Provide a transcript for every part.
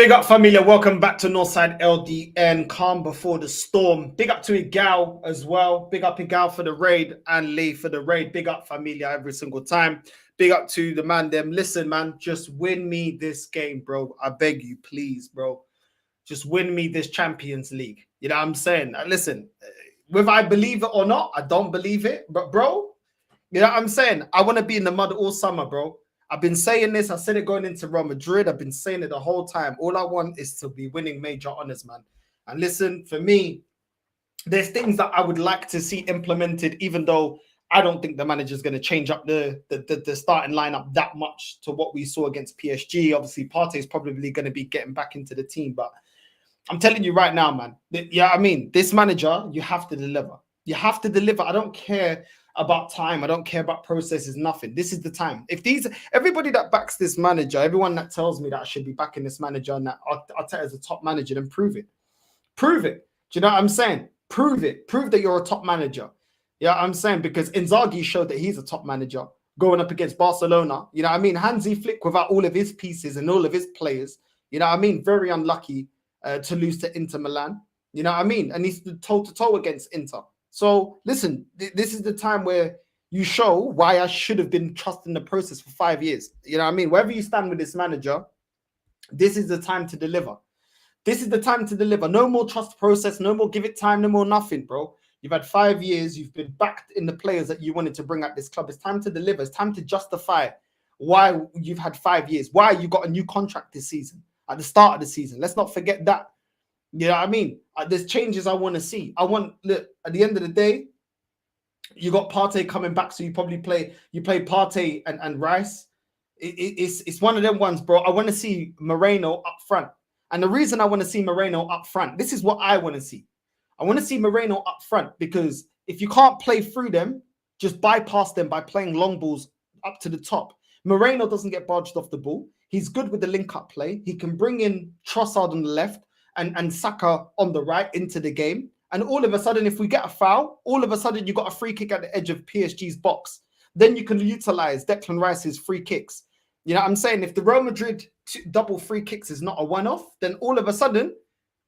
Big up, familia. Welcome back to Northside LDN. Calm before the storm. Big up to Igal as well. Big up Igal for the raid and Lee for the raid. Big up, familia, every single time. Big up to the man them. Listen, man, just win me this game, bro. I beg you, please, bro. Just win me this Champions League. You know what I'm saying? Listen, whether I believe it or not, I don't believe it. But, bro, you know what I'm saying? I want to be in the mud all summer, bro. I've been saying this. I said it going into Real Madrid. I've been saying it the whole time. All I want is to be winning major honors, man. And listen, for me, there's things that I would like to see implemented, even though I don't think the manager's going to change up the starting lineup that much to what we saw against PSG. Obviously, Partey is probably going to be getting back into the team. But I'm telling you right now, man, yeah, I mean, this manager, you have to deliver. You have to deliver. I don't care about time. I don't care about processes, nothing. This is the time. If everybody that backs this manager, everyone that tells me that I should be backing this manager and that Arteta is a top manager, then prove it. Prove it. Do you know what I'm saying? Prove it. Prove that you're a top manager. Yeah, I'm saying, because Inzaghi showed that he's a top manager going up against Barcelona. You know what I mean? Hansi Flick, without all of his pieces and all of his players, you know what I mean? Very unlucky to lose to Inter Milan. You know what I mean? And he's toe-to-toe against Inter. So listen, this is the time where you show why I should have been trusting the process for 5 years. You know what I mean? Wherever you stand with this manager, this is the time to deliver. This is the time to deliver. No more trust process, no more give it time, no more nothing, bro. You've had 5 years. You've been backed in the players that you wanted to bring at this club. It's time to deliver. It's time to justify why you've had 5 years, why you got a new contract this season, at the start of the season. Let's not forget that. You know what I mean? There's changes I want to see. Look, at the end of the day, you got Partey coming back, so you probably play Partey and Rice. It's one of them ones, bro. I want to see Moreno up front. And the reason I want to see Moreno up front, this is what I want to see. I want to see Moreno up front, because if you can't play through them, just bypass them by playing long balls up to the top. Moreno doesn't get barged off the ball. He's good with the link-up play. He can bring in Trossard on the left and Saka on the right into the game. And all of a sudden, if we get a foul, all of a sudden you got a free kick at the edge of PSG's box. Then you can utilize Declan Rice's free kicks. You know what I'm saying? If the Real Madrid double free kicks is not a one-off, then all of a sudden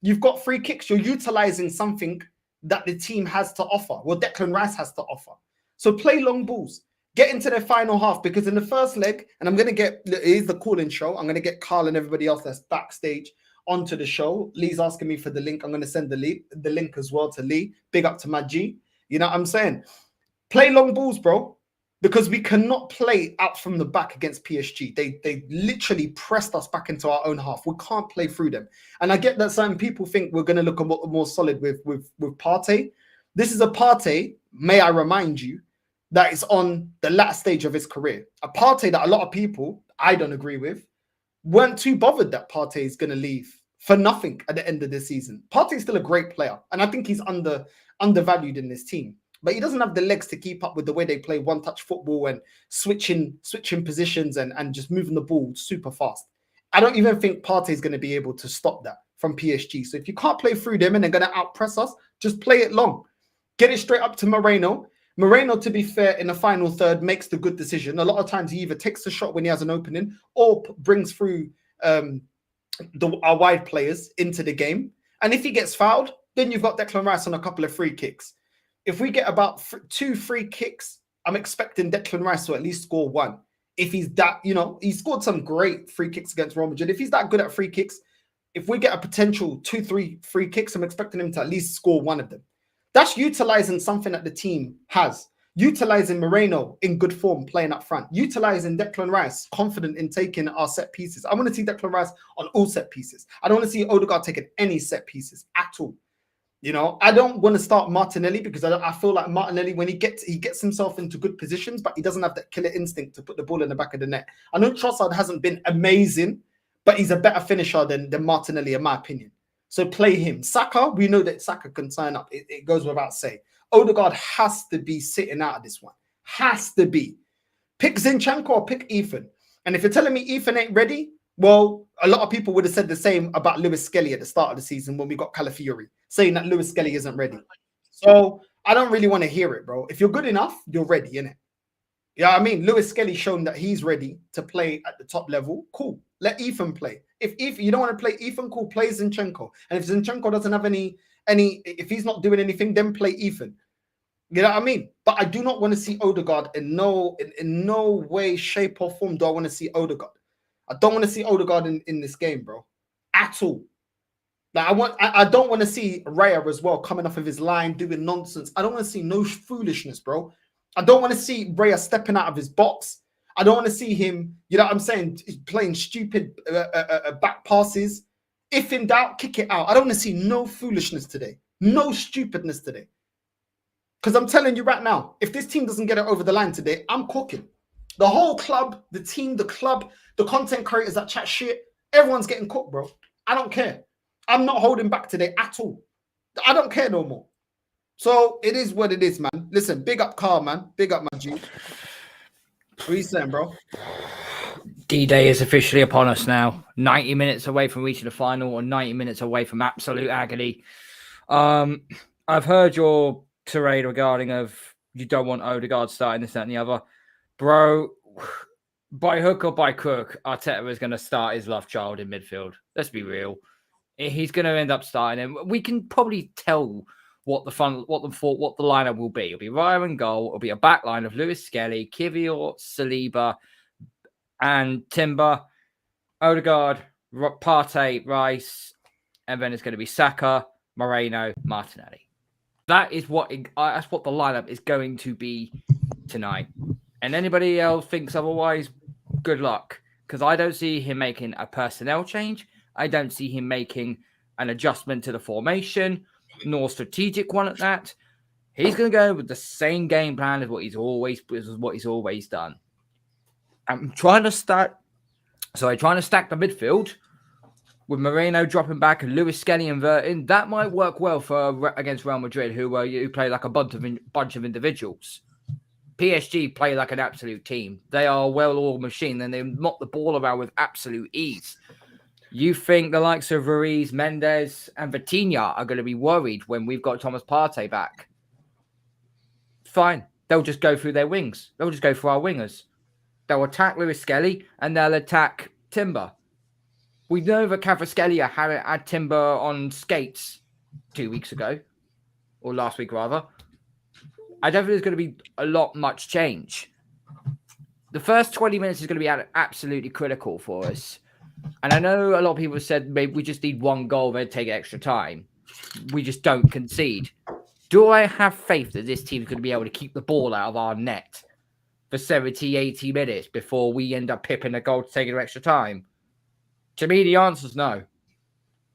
you've got free kicks. You're utilizing something that the team has to offer. Well, Declan Rice has to offer. So play long balls. Get into their final half, because in the first leg, and I'm going to get, it is the call-in show. I'm going to get Carl and everybody else that's backstage onto the show. Lee's asking me for the link. I'm going to send the link as well to Lee. Big up to my G. You know what I'm saying? Play long balls, bro, because we cannot play out from the back against PSG. They literally pressed us back into our own half. We can't play through them. And I get that certain people think we're going to look a more solid with Partey. This is a Partey, may I remind you, that is on the latter stage of his career. A Partey that a lot of people, I don't agree with, weren't too bothered that Partey is going to leave for nothing at the end of the season. Partey is still a great player, and I think he's undervalued in this team. But he doesn't have the legs to keep up with the way they play one-touch football and switching positions and just moving the ball super fast. I don't even think Partey is going to be able to stop that from PSG. So if you can't play through them and they're going to outpress us, just play it long. Get it straight up to Moreno. Moreno, to be fair, in the final third makes the good decision. A lot of times he either takes the shot when he has an opening or brings through our wide players into the game. And if he gets fouled, then you've got Declan Rice on a couple of free kicks. If we get about 2 free kicks, I'm expecting Declan Rice to at least score 1. If he's that, you know, he scored some great free kicks against Real Madrid. If he's that good at free kicks, if we get a potential 2-3 free kicks, I'm expecting him to at least score 1 of them. That's utilizing something that the team has. Utilizing Moreno in good form, playing up front. Utilizing Declan Rice, confident in taking our set pieces. I want to see Declan Rice on all set pieces. I don't want to see Odegaard taking any set pieces at all. You know, I don't want to start Martinelli, because I feel like Martinelli, when he gets himself into good positions, but he doesn't have that killer instinct to put the ball in the back of the net. I know Trossard hasn't been amazing, but he's a better finisher than Martinelli, in my opinion. So play him. Saka, we know that Saka can sign up. It goes without saying. Odegaard has to be sitting out of this one. Has to be. Pick Zinchenko or pick Ethan. And if you're telling me Ethan ain't ready, well, a lot of people would have said the same about Lewis Skelly at the start of the season when we got Calafiori, saying that Lewis Skelly isn't ready. So I don't really want to hear it, bro. If you're good enough, you're ready, innit? Yeah, I mean, Lewis Skelly's shown that he's ready to play at the top level. Cool. Let Ethan play. If you don't want to play Ethan, cool, play Zinchenko. And if Zinchenko doesn't have any, if he's not doing anything, then play Ethan. You know what I mean? But I do not want to see Odegaard in no way, shape, or form. Do I want to see Odegaard? I don't want to see Odegaard in this game, bro, at all. Like I don't want to see Raya as well coming off of his line doing nonsense. I don't want to see no foolishness, bro. I don't want to see Raya stepping out of his box. I don't want to see him, you know what I'm saying, playing stupid back passes. If in doubt, kick it out. I don't want to see no foolishness today, no stupidness today. Because I'm telling you right now, if this team doesn't get it over the line today, I'm cooking. The whole club, the team, the club, the content creators that chat shit, everyone's getting cooked, bro. I don't care. I'm not holding back today at all. I don't care no more. So it is what it is, man. Listen, big up Carl, man. Big up my G. What are you saying, bro? D-Day is officially upon us now. 90 minutes away from reaching the final, or 90 minutes away from absolute agony. I've heard your tirade regarding of you don't want Odegaard starting this, that, and the other. Bro, by hook or by crook, Arteta is going to start his love child in midfield. Let's be real. He's going to end up starting him. We can probably tell what the lineup will be. It'll be Raya in goal. It'll be a back line of Lewis Skelly, Kivior, Saliba, and Timber, Odegaard, Partey, Rice, and then it's going to be Saka, Moreno, Martinelli. That's what the lineup is going to be tonight. And anybody else thinks otherwise, good luck. Because I don't see him making a personnel change. I don't see him making an adjustment to the formation, nor strategic one at that. He's going to go with the same game plan as what he's always done. I'm trying to stack the midfield with Moreno dropping back and Lewis Skelly inverting. That might work well for against Real Madrid, who play like a bunch of individuals. PSG play like an absolute team. They are a well-oiled machine, and they knock the ball around with absolute ease. You think the likes of Ruiz, Mendes, and Vitinha are going to be worried when we've got Thomas Partey back? Fine. They'll just go through their wings. They'll just go for our wingers. They'll attack Lewis Skelly, and they'll attack Timber. We know that Kvaratskhelia had Timber on skates 2 weeks ago, or last week rather. I don't think there's going to be much change. The first 20 minutes is going to be absolutely critical for us. And I know a lot of people have said maybe we just need one goal, then take extra time. We just don't concede. Do I have faith that this team's going to be able to keep the ball out of our net for 70, 80 minutes before we end up pipping a goal to take extra time? To me, the answer is no.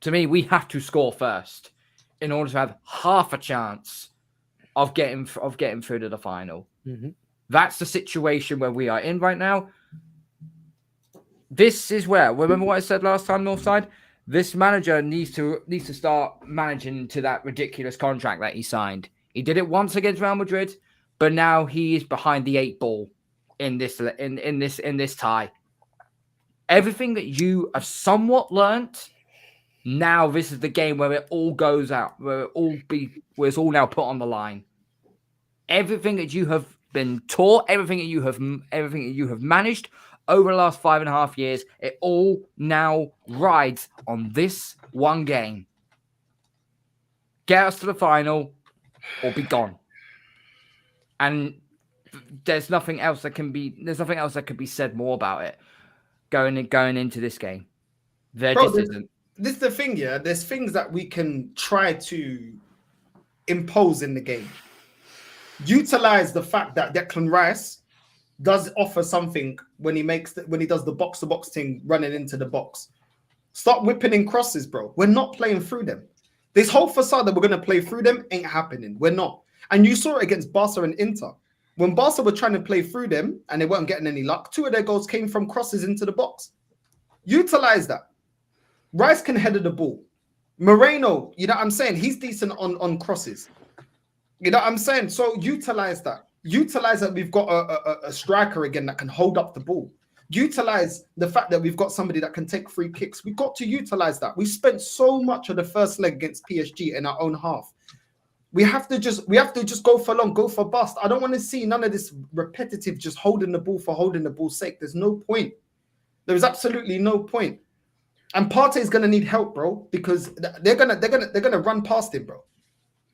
To me, we have to score first in order to have half a chance of getting through to the final. Mm-hmm. That's the situation where we are in right now. This is where, remember what I said last time, Northside? This manager needs to start managing to that ridiculous contract that he signed. He did it once against Real Madrid, but now he is behind the 8 ball in this tie. Everything that you have somewhat learnt, now this is the game where it all goes out, where it's all now put on the line. Everything that you have been taught, everything that you have managed over the last 5.5 years, it all now rides on this one game. Get us to the final or be gone. And there's nothing else that can be said more about it going into this game. This is the thing, yeah. There's things that we can try to impose in the game. Utilize the fact that Declan Rice does offer something when he does the box-to-box thing, running into the box. Start whipping in crosses, bro. We're not playing through them. This whole facade that we're going to play through them ain't happening. We're not. And you saw it against Barca and Inter. When Barca were trying to play through them and they weren't getting any luck, 2 of their goals came from crosses into the box. Utilize that. Rice can header the ball. Moreno, you know what I'm saying? He's decent on crosses. You know what I'm saying? So utilize that. Utilize that we've got a striker again that can hold up the ball. Utilize the fact that we've got somebody that can take free kicks. We've got to utilize that. We spent so much of the first leg against PSG in our own half. We have to just go for long, go for bust. I don't want to see none of this repetitive just holding the ball for holding the ball's sake. There's no point. There is absolutely no point. And Partey's gonna need help, bro, because they're gonna run past him, bro.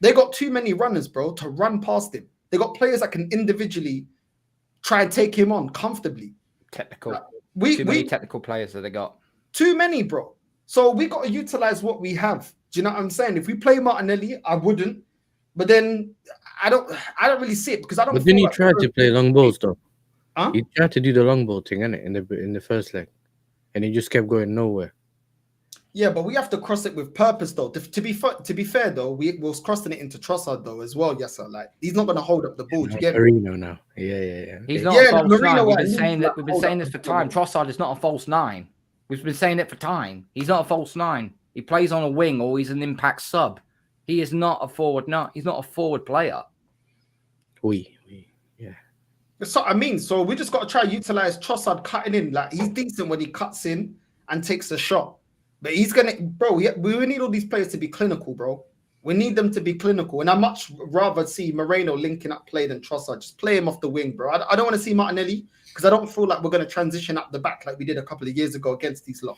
They got too many runners, bro, to run past him. They got players that can individually try and take him on comfortably. Technical. Like, too many technical players that they got. Too many, bro. So we got to utilize what we have. Do you know what I'm saying? If we play Martinelli, I wouldn't. But then I don't really see it because I don't. But then he tried to play long balls though. Huh? He tried to do the long ball thing, innit, in the first leg, and he just kept going nowhere. Yeah, but we have to cross it with purpose, though. To be fair, though, we was crossing it into Trossard though as well. Yes, sir. Like he's not going to hold up the ball. Marino now. Yeah. He's not a false nine. We've been saying this for time. Trossard is not a false nine. We've been saying it for time. He's not a false nine. He plays on a wing or he's an impact sub. He is not a forward. No, he's not a forward player. Yeah. That's what I mean. So we just got to try to utilize Trossard cutting in. Like he's decent when he cuts in and takes a shot. But he's gonna, bro. We need all these players to be clinical, bro. We need them to be clinical, and I much rather see Moreno linking up play than Trossard. Just play him off the wing, bro. I don't want to see Martinelli because I don't feel like we're gonna transition up the back like we did a couple of years ago against these lot.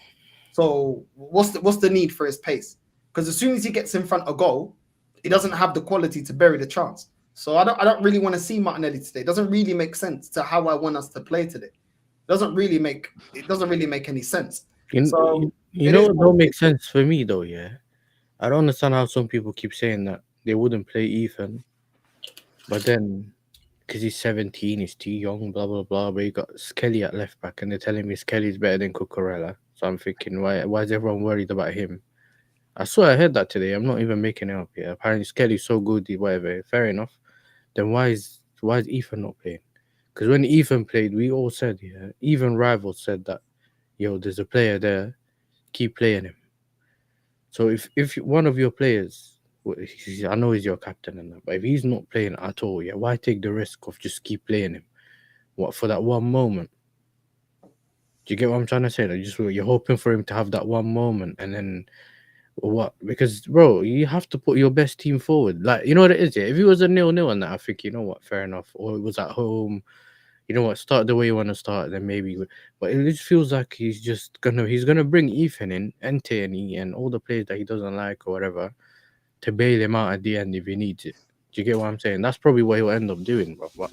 So what's the need for his pace? Because as soon as he gets in front of goal, he doesn't have the quality to bury the chance. So I don't really want to see Martinelli today. It doesn't really make sense to how I want us to play today. It doesn't really make any sense. You know what don't make sense for me though, yeah? I don't understand how some people keep saying that they wouldn't play Ethan, but then because he's 17, he's too young, blah blah blah. But you got Skelly at left back, and they're telling me Skelly's better than Cucurella. So I'm thinking, why is everyone worried about him? I swear I heard that today. I'm not even making it up. Yeah, apparently Skelly's so good, whatever. Fair enough. Then why is Ethan not playing? Because when Ethan played, we all said, yeah, even rivals said that, yo, there's a player there, keep playing him. So if one of your players, I know he's your captain and that, but if he's not playing at all, yeah, why take the risk of just keep playing him? What, for that one moment? Do you get what I'm trying to say? Like, you're hoping for him to have that one moment, and then what? Because bro, you have to put your best team forward. Like, you know what it is, yeah. If it was a 0-0 and that, I think, you know what, fair enough. Or it was at home, you know what, start the way you want to start, then maybe. But it just feels like he's gonna bring Ethan in and Tierney and all the players that he doesn't like or whatever to bail him out at the end if he needs it. Do you get what I'm saying? That's probably what he'll end up doing, bro. But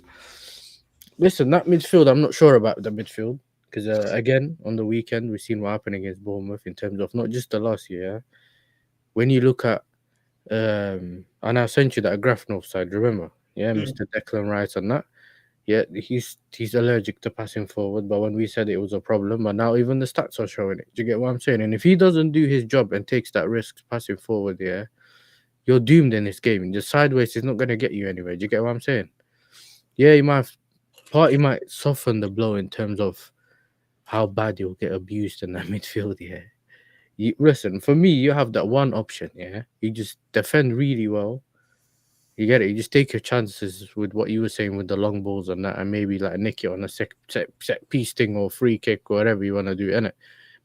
listen, that midfield, I'm not sure about the midfield. Because, again, on the weekend, we've seen what happened against Bournemouth in terms of not just the last year. When you look at, and I sent you that Grafnov side, remember? Yeah, Mr. Declan Rice and that. Yeah, he's allergic to passing forward, but when we said it was a problem, but now even the stats are showing it. Do you get what I'm saying? And if he doesn't do his job and takes that risk passing forward, yeah, you're doomed in this game. The sideways is not going to get you anywhere. Do you get what I'm saying? Yeah, he might soften the blow in terms of how bad you'll get abused in that midfield, yeah. Listen, for me, you have that one option, yeah. You just defend really well. You get it. You just take your chances with what you were saying with the long balls and that, and maybe like nick it on a set piece thing or free kick or whatever you want to do, innit?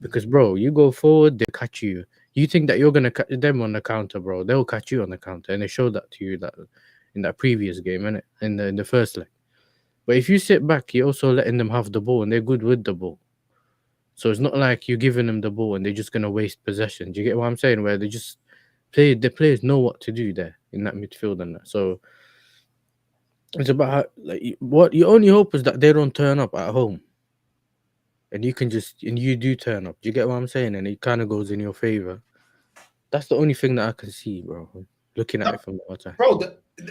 Because, bro, you go forward, they catch you. You think that you're going to catch them on the counter, bro. They'll catch you on the counter, and they showed that to you that in that previous game, innit? In the first leg. But if you sit back, you're also letting them have the ball, and they're good with the ball. So it's not like you're giving them the ball and they're just going to waste possession. Do you get what I'm saying? Where the players know what to do there in that midfield and that. So it's about how, like, what you only hope is that they don't turn up at home. And you do turn up. Do you get what I'm saying? And it kind of goes in your favor. That's the only thing that I can see, bro. Looking at it from the outside. Bro,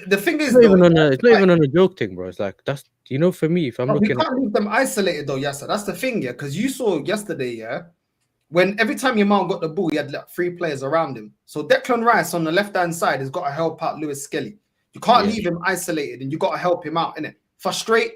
the thing is, it's not even on a joke thing, bro. It's like, that's, you know, for me, if I'm looking, we can't leave them isolated though, Yasser. That's the thing, yeah. Because you saw yesterday, yeah, when every time your man got the ball, he had like 3 players around him. So Declan Rice on the left-hand side has got to help out Lewis Skelly. You can't leave him isolated, and you got to help him out, innit? Frustrate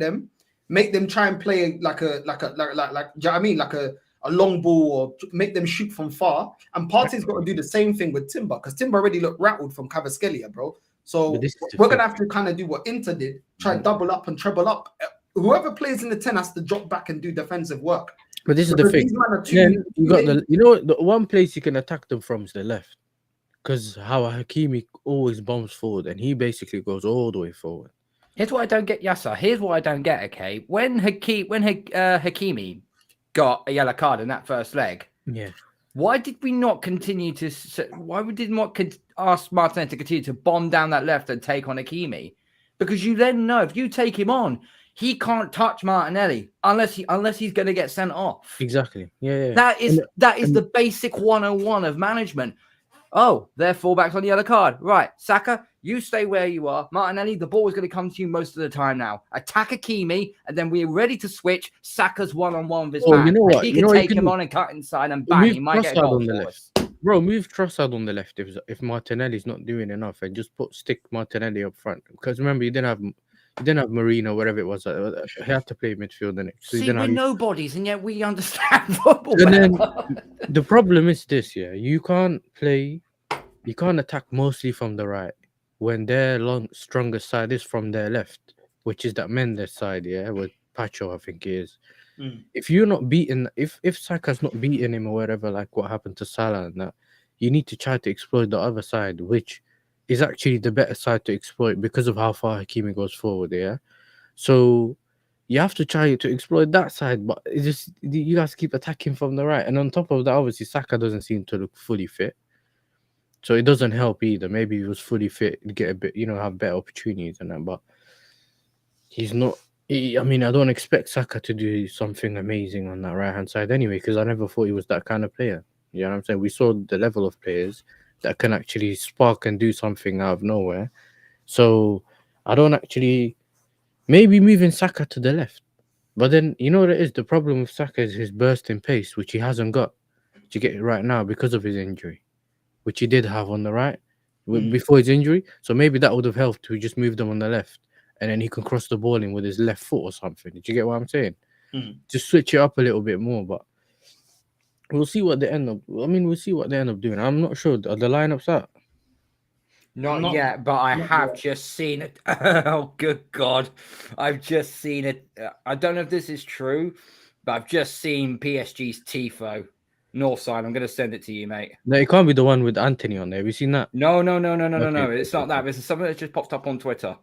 them, make them try and play like do you know what I mean? Like a long ball, or make them shoot from far. And Partey's got to do the same thing with Timber, because Timber already looked rattled from Kvaratskhelia, bro. So we're going to have to kind of do what Inter did, try double up and treble up. Whoever plays in the 10 has to drop back and do defensive work. But this is the thing. The one place you can attack them from is the left. Because how Hakimi always bombs forward, and he basically goes all the way forward. Here's what I don't get, Yasser. Here's what I don't get, okay? When Hakimi got a yellow card in that first leg, Yeah. Why did we not continue to? Why we did not ask Martinelli to continue to bomb down that left and take on Hakimi? Because you then know if you take him on, he can't touch Martinelli unless he's going to get sent off. Exactly. Yeah. That is the basic 101 of management. Oh, they're fullbacks on the yellow card. Right, Saka, you stay where you are. Martinelli, the ball is going to come to you most of the time now. Attack Hakimi, and then we're ready to switch. Saka's one-on-one with his man. You know what? He You can know take him on and cut inside and bang, he might get a goal on the for left. us. Bro, move Trossard on the left if Martinelli's not doing enough, and just stick Martinelli up front. Because remember, you didn't have Marino, whatever it was. He had to play midfield, didn't it? So See, we're nobodies, and yet we understand football. And then the problem is this: you can't attack mostly from the right when their strongest side is from their left, which is that Mendes side, with Pacho, I think it is. If you're not beating, if Saka's not beating him or whatever, like what happened to Salah and that, you need to try to exploit the other side, which is actually the better side to exploit because of how far Hakimi goes forward. So you have to try to exploit that side, but it's just you guys keep attacking from the right, and on top of that, obviously Saka doesn't seem to look fully fit, so it doesn't help either. Maybe he was fully fit, get a bit, have better opportunities and that, but he's not. I mean, I don't expect Saka to do something amazing on that right-hand side anyway, because I never thought he was that kind of player. You know what I'm saying? We saw the level of players that can actually spark and do something out of nowhere. So I don't actually... Maybe moving Saka to the left. But then, you know what it is? The problem with Saka is his burst in pace, which he hasn't got to get it right now because of his injury, which he did have on the right before his injury. So maybe that would have helped to just move them on the left. And then he can cross the ball in with his left foot or something. Did you get what I'm saying? Just switch it up a little bit more, but we'll see what they end up. We'll see what they end up doing. I'm not sure. Are the lineups out? Not yet, but I have just seen it. Oh, good God. I've just seen it. I don't know if this is true, but I've just seen PSG's Tifo. North side. I'm going to send it to you, mate. No, it can't be the one with Anthony on there. Have you seen that? No. It's not that. It's something that just popped up on Twitter.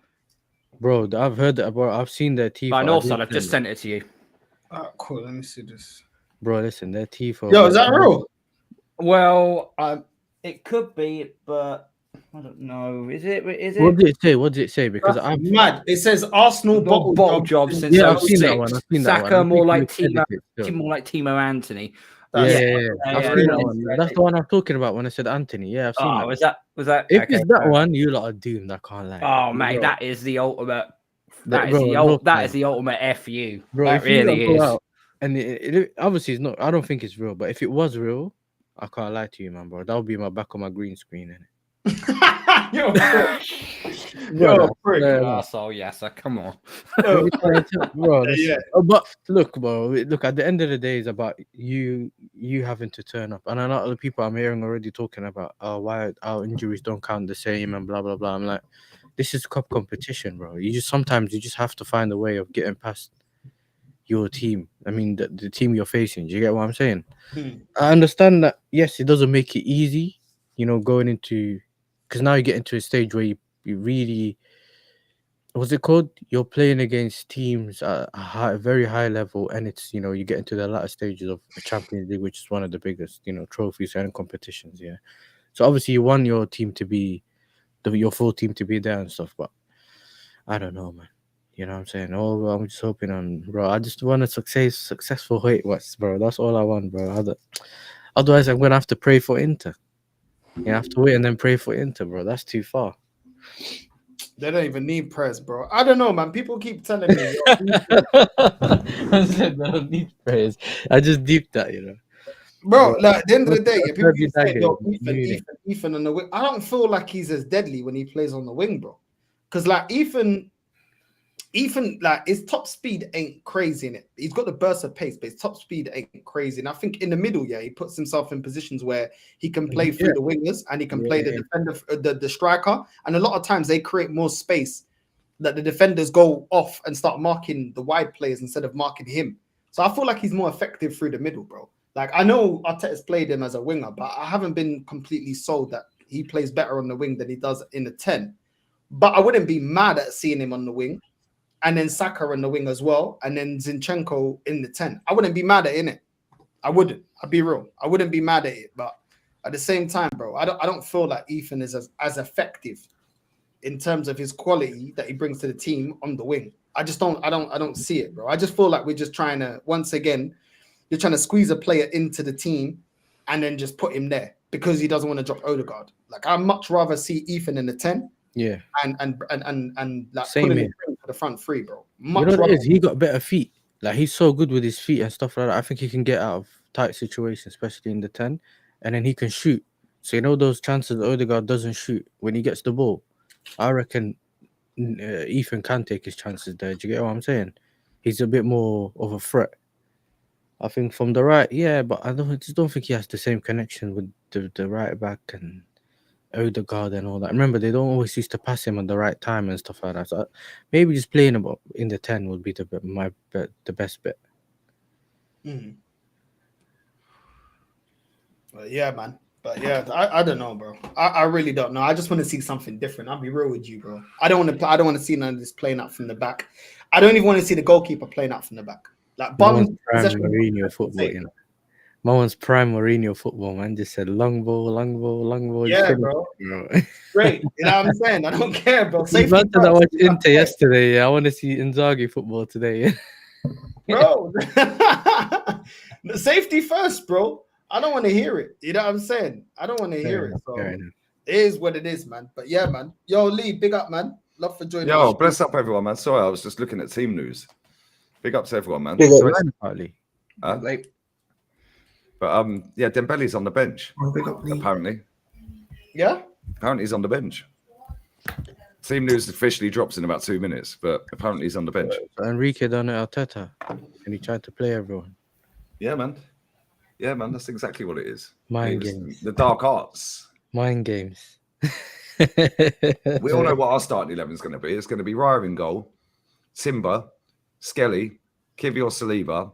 Bro, I've heard that, bro. I've seen their Tifo. By North side, I've just sent it to you. Cool. Let me see this. Bro, listen, their Tifo. Yo, is that real? Well, it could be, but I don't know. Is it? What did it say? Because I'm mad. It says Arsenal bottle job since I've seen that one. Saka more like Timo Anthony. I've seen that one. That's the one I'm talking about when I said Anthony. Yeah, I've seen that. Was that? If it's that one, you lot are doomed. I can't lie. Oh, mate, that is the ultimate. That is the ultimate FU. Bro, that really is. Out, and it obviously it's not. I don't think it's real. But if it was real, I can't lie to you, man, bro. That would be my back on my green screen, innit? Yo, prick. Asshole, yes, come on. Bro, but look, bro. Look, at the end of the day, it's about you having to turn up. And a lot of the people I'm hearing already talking about, why our injuries don't count the same and blah blah blah. I'm like, this is cup competition, bro. Sometimes you just have to find a way of getting past your team. I mean, the team you're facing. Do you get what I'm saying? I understand that. Yes, it doesn't make it easy, going into, because now you get into a stage where you really, what's it called? You're playing against teams at a very high level, and it's, you get into the latter stages of the Champions League, which is one of the biggest, trophies and competitions. Yeah. So obviously you want your team to be, your full team to be there and stuff, but I don't know, man. You know what I'm saying? Oh, I'm just hoping on, bro. I just want a successful Weight Watch, bro. That's all I want, bro. Otherwise, I'm gonna have to pray for Inter. You have to wait and then pray for Inter, bro. That's too far. They don't even need prayers, bro. I don't know, man. People keep telling me. I said they don't need prayers. I just deeped that, Bro, like at the end of the day, people keep saying, Ethan on the wing. I don't feel like he's as deadly when he plays on the wing, bro. Because like Ethan, like his top speed ain't crazy in it. He's got the burst of pace, but his top speed ain't crazy. And I think in the middle, he puts himself in positions where he can play through the wingers and he can play the defender, the striker. And a lot of times they create more space that the defenders go off and start marking the wide players instead of marking him. So I feel like he's more effective through the middle, bro. Like I know Arteta's played him as a winger, but I haven't been completely sold that he plays better on the wing than he does in the 10. But I wouldn't be mad at seeing him on the wing. And then Saka on the wing as well, and then Zinchenko in the 10. I wouldn't be mad at it. I wouldn't. I'd be real. I wouldn't be mad at it. But at the same time, bro, I don't feel like Ethan is as effective in terms of his quality that he brings to the team on the wing. I don't see it, bro. I just feel like we're just trying to, once again, you're trying to squeeze a player into the team and then just put him there because he doesn't want to drop Odegaard. Like, I'd much rather see Ethan in the 10. Yeah. And like Same pulling here. him for the front three, bro. You know what it is? He got better feet. Like, he's so good with his feet and stuff like that. I think he can get out of tight situations, especially in the 10, and then he can shoot. So, you know, those chances Odegaard doesn't shoot when he gets the ball. I reckon Ethan can take his chances there. Do you get what I'm saying? He's a bit more of a threat. I think from the right, yeah, but I just don't think he has the same connection with the right back and Odegaard and all that. Remember, they don't always used to pass him at the right time and stuff like that. So maybe just playing him in the 10 would be the best bet. Mm. But yeah, man. But yeah, I don't know, bro. I really don't know. I just want to see something different. I'll be real with you, bro. I don't want to see none of this playing out from the back. I don't even want to see the goalkeeper playing out from the back. Like prime Mourinho football, you know. Mowen's prime Mourinho football, man. Just said long ball, long ball, long ball. Yeah, bro. Great. You know what I'm saying? I don't care, bro. Safety first, I watched Inter yesterday. I want to see Inzaghi football today. Bro. The safety first, bro. I don't want to hear it. You know what I'm saying? I don't want to hear it. So it is what it is, man. But yeah, man. Yo, Lee, big up, man. Love for joining. Yo, bless up everyone, man. Sorry, I was just looking at team news. Big up to everyone, man. Big up, Lee. But yeah, Dembele's on the bench. Apparently. Yeah? Apparently he's on the bench. Team news officially drops in about 2 minutes, but apparently he's on the bench. Enrique done it Arteta, and he tried to play everyone. Yeah, man. Yeah, man. That's exactly what it is. Mind games. The dark arts. Mind games. We all know what our starting 11 is going to be. It's going to be Raya in goal, Simba, Skelly, Kivior Saliba,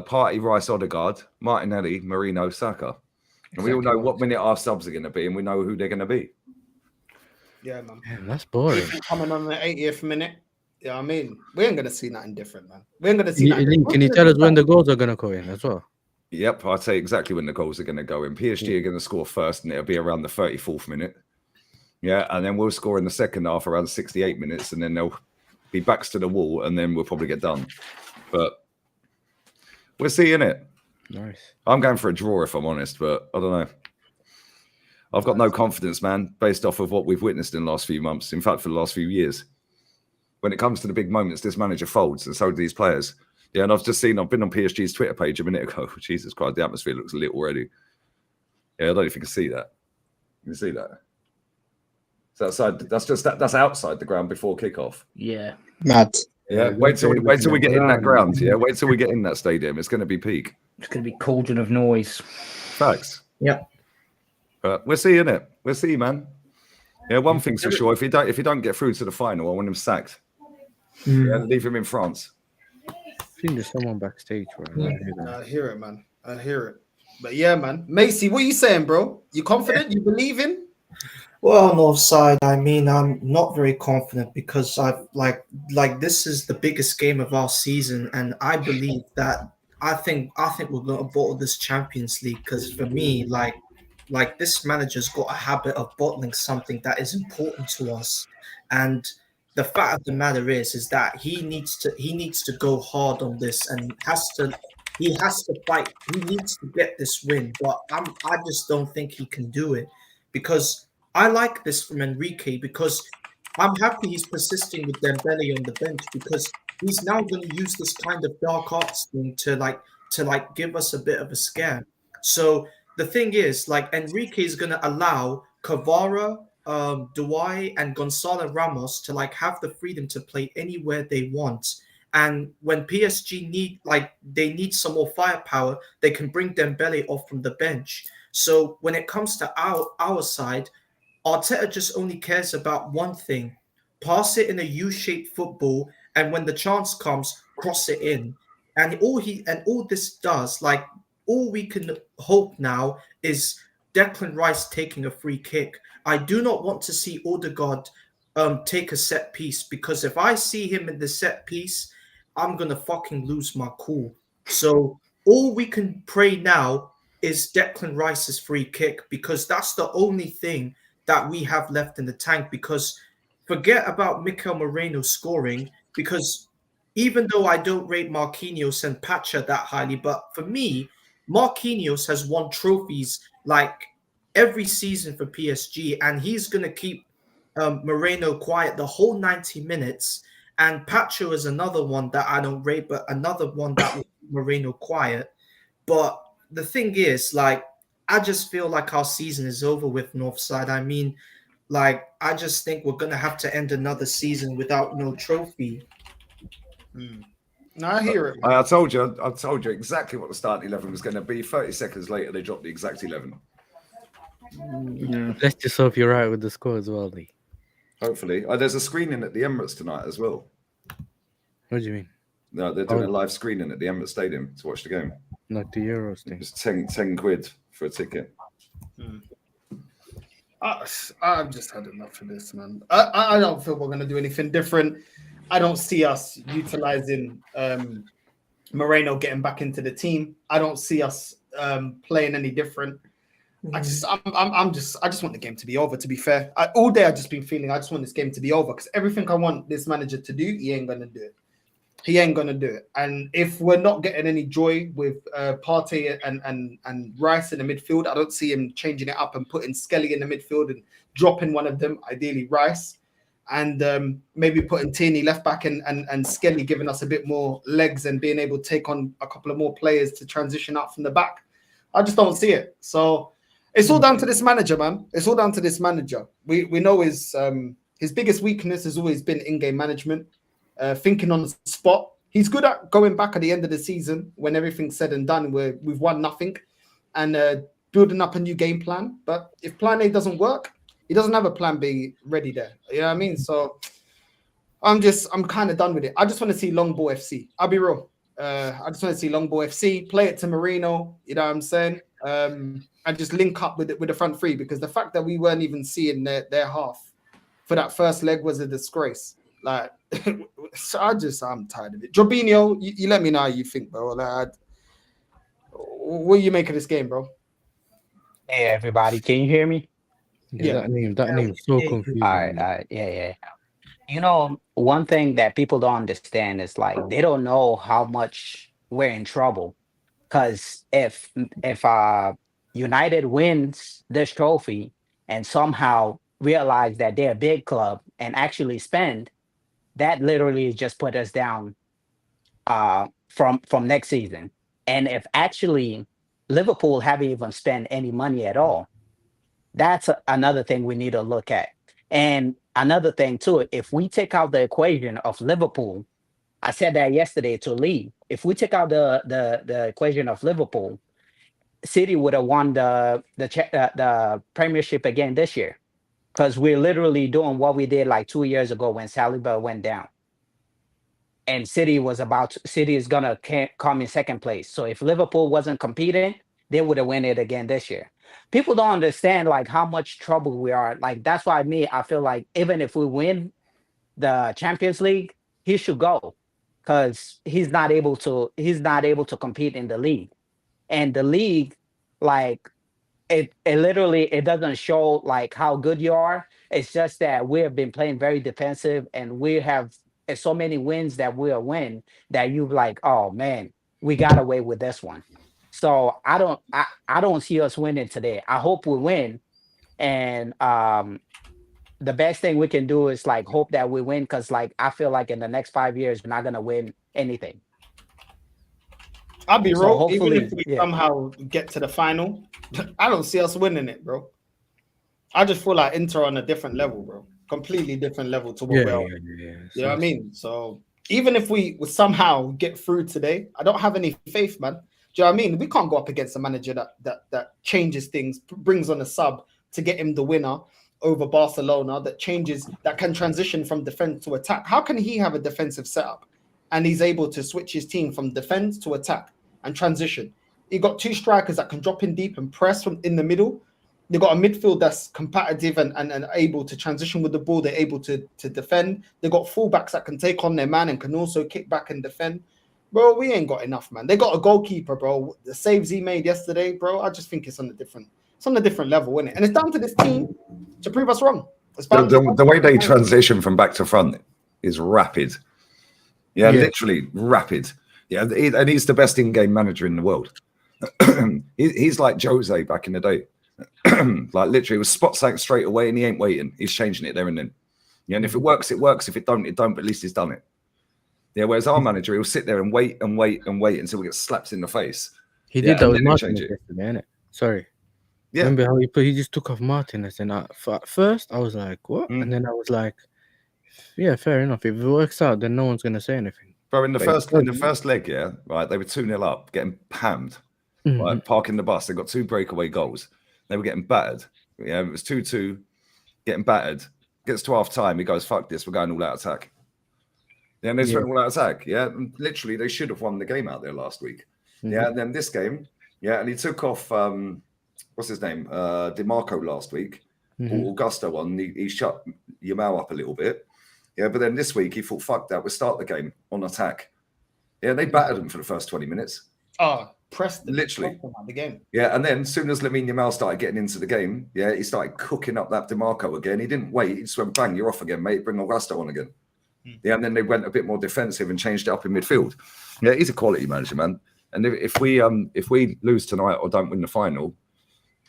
Partey, Rice, Odegaard, Martinelli, Marino, Saka. And we all know what minute our subs are going to be, and we know who they're going to be. Yeah, man. Man, that's boring. Coming on the 80th minute. Yeah, I mean, we ain't going to see nothing different, man. We ain't going to see nothing. Can you tell us when the goals are going to go in as well? Yep, I'll tell you exactly when the goals are going to go in. PSG are going to score first, and it'll be around the 34th minute. Yeah, and then we'll score in the second half around 68 minutes, and then they'll be backs to the wall, and then we'll probably get done. But we're seeing it. Nice. I'm going for a draw, if I'm honest, but I don't know. I've got no confidence, man, based off of what we've witnessed in the last few months. In fact, for the last few years. When it comes to the big moments, this manager folds, and so do these players. Yeah, and I've been on PSG's Twitter page a minute ago. Jesus Christ, the atmosphere looks lit already. Yeah, I don't know if you can see that. You can see that. So that's outside the ground before kickoff. Yeah. Mad. Yeah, wait till we get in that ground. Yeah, wait till we get in that stadium. It's going to be peak. It's going to be cauldron of noise. Facts. Yeah. But we're seeing it. We'll see, man. Yeah, one thing's for sure. If you don't get through to the final, I want him sacked. Yeah, leave him in France. I think there's someone backstage, right? I hear it, man. I hear it. But yeah, man. Macy, what are you saying, bro? You confident? You believe in? Well, Northside, I mean, I'm not very confident because I've like this is the biggest game of our season, and I believe that I think we're going to bottle this Champions League because for me, like this manager's got a habit of bottling something that is important to us, and the fact of the matter is that he needs to go hard on this and he has to fight. He needs to get this win, but I just don't think he can do it because I like this from Enrique because I'm happy he's persisting with Dembele on the bench because he's now going to use this kind of dark arts thing to give us a bit of a scare. So the thing is, like, Enrique is going to allow Kvara, Douai, and Gonzalo Ramos to have the freedom to play anywhere they want. And when PSG need some more firepower, they can bring Dembele off from the bench. So when it comes to our side, Arteta just only cares about one thing: pass it in a U-shaped football, and when the chance comes, cross it in. And all this does, all we can hope now is Declan Rice taking a free kick. I do not want to see Odegaard take a set piece because if I see him in the set piece, I'm gonna fucking lose my cool. So all we can pray now is Declan Rice's free kick, because that's the only thing that we have left in the tank. Because forget about Mikel Moreno scoring, because even though I don't rate Marquinhos and Pacha that highly, but for me, Marquinhos has won trophies like every season for PSG, and he's going to keep Moreno quiet the whole 90 minutes. And Pacho is another one that I don't rate, but another one that will keep Moreno quiet. But the thing is, like, I just feel like our season is over with Northside. I mean, like, I just think we're going to have to end another season without no trophy. No, I hear it. I told you exactly what the starting 11 was going to be. 30 seconds later, they dropped the exact 11. Yeah. Let's just hope you're right with the score as well, Lee. Hopefully. There's a screening at the Emirates tonight as well. What do you mean? No, they're doing a live screening at the Emirates Stadium to watch the game. Like the Euros thing. It's 10 quid for a ticket. I've just had enough of this, man. I don't feel we're going to do anything different. I don't see us utilizing Moreno getting back into the team. I don't see us playing any different. I just want the game to be over, to be fair. All day I've just been feeling I just want this game to be over, because everything I want this manager to do, he ain't going to do it. He ain't going to do it. And if we're not getting any joy with Partey and Rice in the midfield, I don't see him changing it up and putting Skelly in the midfield and dropping one of them, ideally Rice, and maybe putting Tierney left back and Skelly giving us a bit more legs and being able to take on a couple of more players to transition out from the back. I just don't see it. So it's all down to this manager, man. It's all down to this manager. We know his biggest weakness has always been in-game management, thinking on the spot. He's good at going back at the end of the season when everything's said and done, where we've won nothing, and building up a new game plan. But if plan A doesn't work, he doesn't have a plan B ready there. You know what I mean? So I'm kind of done with it. I just want to see long ball FC. I'll be real. I just want to see long ball FC, play it to Marino, you know what I'm saying? And just link up with the front three, because the fact that we weren't even seeing their half for that first leg was a disgrace. Like, so I'm tired of it. Jorginho, you let me know how you think, bro. Like, what do you make of this game, bro? Hey, everybody, can you hear me? Yeah. That name is so confusing. All right, yeah. You know, one thing that people don't understand is, like, they don't know how much we're in trouble. Because if United wins this trophy and somehow realize that they're a big club and actually spend, that literally just put us down from next season. And if actually Liverpool haven't even spent any money at all, that's another thing we need to look at. And another thing too, if we take out the equation of Liverpool, I said that yesterday to Lee, if we take out the equation of Liverpool, City would have won the Premiership again this year, because we're literally doing what we did like 2 years ago when Saliba went down. And City is gonna come in second place. So if Liverpool wasn't competing, they would have won it again this year. People don't understand like how much trouble we are. Like, that's why I feel like even if we win the Champions League, he should go, because he's not able to compete in the league. And the league, like, it literally doesn't show like how good you are. It's just that we have been playing very defensive, and we have so many wins that we'll win that you're like, oh man, we got away with this one. So I don't see us winning today. I hope we win, and the best thing we can do is like hope that we win, because like I feel like in the next 5 years we're not gonna win anything. I'll be real. Even if we yeah. somehow get to the final, I don't see us winning it, bro. I just feel like Inter on a different level, bro. Completely different level to what we're on. Yeah. You know what I mean? So even if we would somehow get through today, I don't have any faith, man. Do you know what I mean? We can't go up against a manager that changes things, brings on a sub to get him the winner over Barcelona, that can transition from defense to attack. How can he have a defensive setup and he's able to switch his team from defense to attack and transition? He got two strikers that can drop in deep and press from in the middle. They've got a midfield that's competitive and able to transition with the ball. They're able to defend. They've got fullbacks that can take on their man and can also kick back and defend. Bro, we ain't got enough, man. They got a goalkeeper, bro. The saves he made yesterday, bro. I just think it's on a different level, isn't it? And it's down to this team to prove us wrong. The way they transition from back to front is rapid. Yeah, literally rapid. Yeah, and he's the best in-game manager in the world. He's like Jose back in the day. Like literally, it was spot something straight away, and he ain't waiting. He's changing it there and then. Yeah, and if it works, it works. If it don't, it don't. But at least he's done it. Yeah, whereas our manager, he'll sit there and wait and wait and wait until we get slapped in the face. He did that with Martinez yesterday, innit? Sorry. Yeah. Remember how he just took off Martinez, and at first I was like, what? And then I was like, yeah, fair enough. If it works out, then no one's gonna say anything. Bro, in the first leg, yeah, right, they were 2-0 up, getting pammed. Right, parking the bus. They got 2 breakaway goals. They were getting battered. Yeah, it was 2-2, getting battered. Gets to half time, he goes, fuck this, we're going all out attack. Yeah, and they went all out attack. Yeah, and literally they should have won the game out there last week. Yeah, and then this game, yeah, and he took off what's his name? DeMarco last week. Augusto on. He shut Yamal up a little bit. Yeah, but then this week he thought, fuck that, we'll start the game on attack. Yeah, they battered him for the first 20 minutes. Oh, pressed literally the game. Yeah, and then as soon as Lamine Yamal started getting into the game, yeah, he started cooking up that DeMarco again. He didn't wait. He just went, bang, you're off again, mate. Bring Augusto on again. Yeah, and then they went a bit more defensive and changed it up in midfield. Yeah, he's a quality manager, man. And if we lose tonight or don't win the final,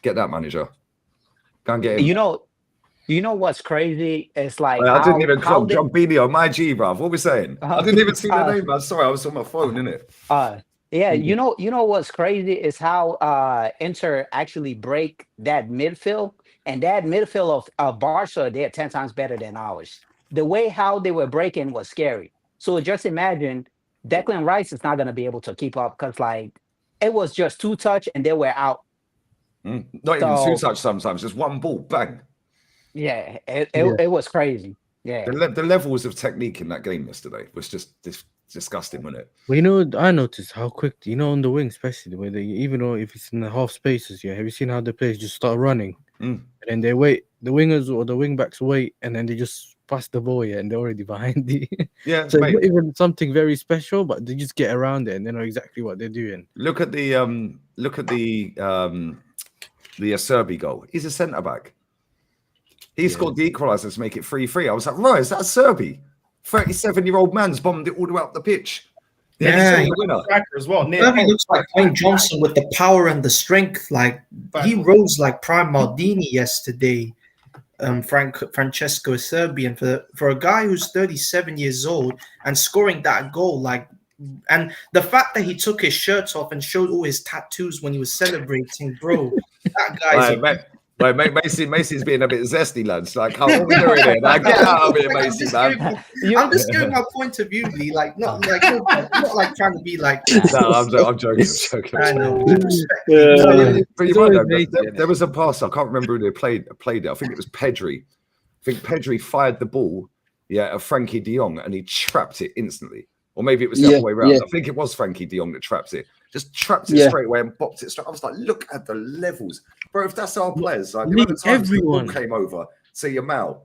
get that manager. Go and get him. You know what's crazy? It's like I didn't even call John Beanie on my G, bruv. What are we saying? I didn't even see the name, man. Sorry, I was on my phone, innit? Yeah, you know what's crazy is how Inter actually break that midfield, and that midfield of Barca, they're 10 times better than ours. The way how they were breaking was scary. So just imagine Declan Rice is not going to be able to keep up because like it was just 2 touch and they were out. Not even 2 touch sometimes, just 1 ball, bang. Yeah, it was crazy. Yeah, the levels of technique in that game yesterday was just disgusting, wasn't it? Well, I noticed how quick, on the wing, especially where even though if it's in the half spaces, have you seen how the players just start running and then they wait, the wingers or the wing backs wait, and then they just pass the ball, and they're already behind the. Yeah, so it's not even something very special, but they just get around it and they know exactly what they're doing. Look at the Acerbi goal. He's a centre back. He scored the equaliser to make it 3-3. I was like, right, is that Acerbi? 37-year-old man's bombed it all the way up the pitch. Yeah, he's a winner as well. He looks like Wayne Johnson with the power and the strength. Like he rose like Prime Maldini yesterday. Francesco Acerbi, and for a guy who's 37 years old and scoring that goal, like, and the fact that he took his shirt off and showed all his tattoos when he was celebrating, bro, that guy's. Right, Macy's being a bit zesty, lads. Like, how are we doing here? Like, get out of here, Macy, man. I'm just giving my point of view, Lee. Like, not like trying to be like. No, I'm joking. I know. But you might know, there was a pass. I can't remember who they played it. I think it was Pedri. I think Pedri fired the ball, at Frankie de Jong, and he trapped it instantly. Or maybe it was the other way around. I think it was Frankie de Jong that trapped it. Just trapped it straight away and bopped it straight. I was like, look at the levels. Bro, if that's our players, like everyone came over to Yamal,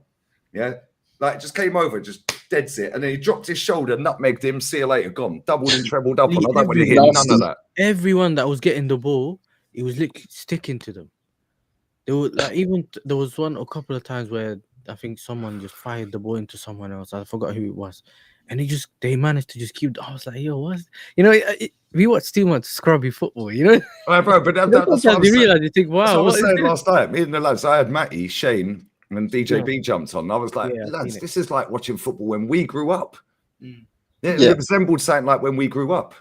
like just came over, just deads it, and then he dropped his shoulder, nutmegged him, see you later, gone, doubled and trebled up. I don't want to hear none of that. Everyone that was getting the ball, it was sticking to them. There was there was a couple of times where I think someone just fired the ball into someone else. I forgot who it was. And they managed to just keep. I was like, yo, what? We watch too much scrubby football, Right, bro, but that's what you realize. You think, wow. That's what I was saying last night. Me and the lads, I had Matty, Shane, and DJB jumped on. I was like, lads, this is like watching football when we grew up. It resembled something like when we grew up.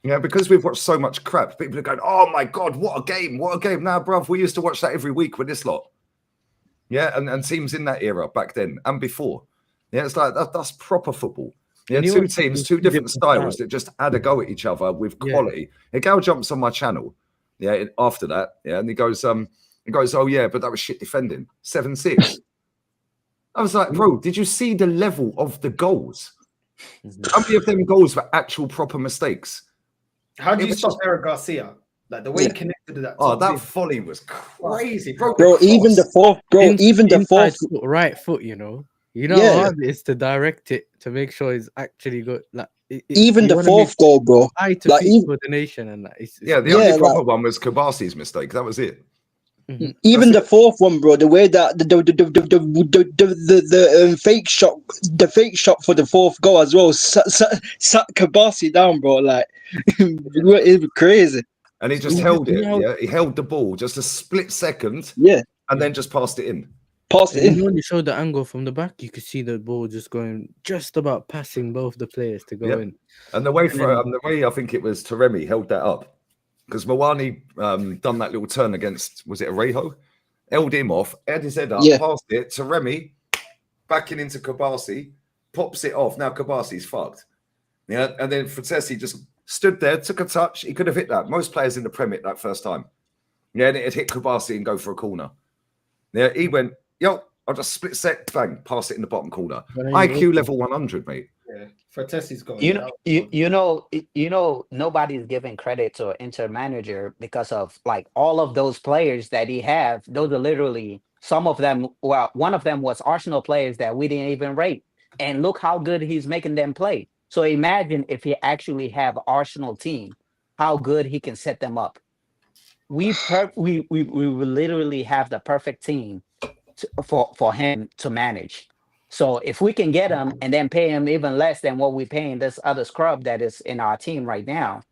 Because we've watched so much crap, people are going, oh my God, what a game. Now, bruv, we used to watch that every week with this lot. And teams in that era back then and before. It's like that's proper football. Two teams, 2 different styles that just had a go at each other with quality. A gal jumps on my channel, after that, and he goes, oh yeah, but that was shit defending. 7-6. I was like, bro, did you see the level of the goals? How many of them goals were actual proper mistakes? How do you stop Eric Garcia? Like the way he connected to that. Oh, that volley was crazy, bro. Even the fourth right foot, how hard it is to direct it to make sure it's actually good. Like even the fourth goal, bro. Eye to Like, feet coordination and that. Yeah, the Yeah, only like- proper one was Kabasi's mistake. That was it. even the fourth one, bro. The way that the fake shot, for the fourth goal as well, sat Kabasi down, bro. Like it was crazy. And he just held it. Yeah, he held the ball just a split second. Yeah, and then just passed it in. passed it in. When you showed the angle from the back, you could see the ball just going, just about passing both the players to go in. And the way I think it was Taremi held that up, because Mawani done that little turn against, was it Arejo? Held him off, had his head up, passed it. Taremi backing into Kabasi, pops it off. Now Kabasi's fucked. Yeah, and then Frattesi just stood there, took a touch. He could have hit that. Most players in the Prem hit that first time. Yeah, and it hit Kabasi and go for a corner. Yeah, he went, yo, I'll just split set, bang, pass it in the bottom corner. IQ level 100, mate. Yeah, Frattesi's got you know, nobody's giving credit to Inter manager because of like all of those players that he have. Those are literally some of them. Well, one of them was Arsenal players that we didn't even rate, and look how good he's making them play. So imagine if he actually have Arsenal team, how good he can set them up. We will literally have the perfect team for him to manage. So if we can get him and then pay him even less than what we're paying this other scrub that is in our team right now,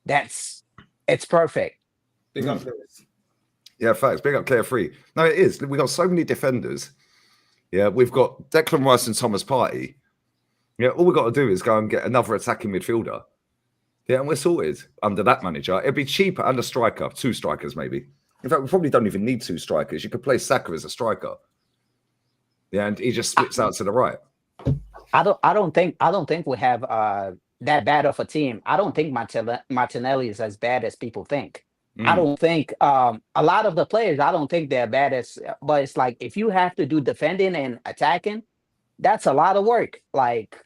it's perfect. Big up Lewis. Yeah, facts. Big up Carefree. No, it is. We've got so many defenders. Yeah, we've got Declan Rice and Thomas Partey. Yeah, all we've got to do is go and get another attacking midfielder. Yeah, and we're sorted under that manager. It'd be cheaper and a striker, 2 strikers maybe. In fact, we probably don't even need 2 strikers. You could play Saka as a striker. Yeah, and he just splits out to the right. I don't think we have that bad of a team. I don't think Martinelli is as bad as people think. I don't think a lot of the players, I don't think they're bad as, but it's like if you have to do defending and attacking, that's a lot of work. Like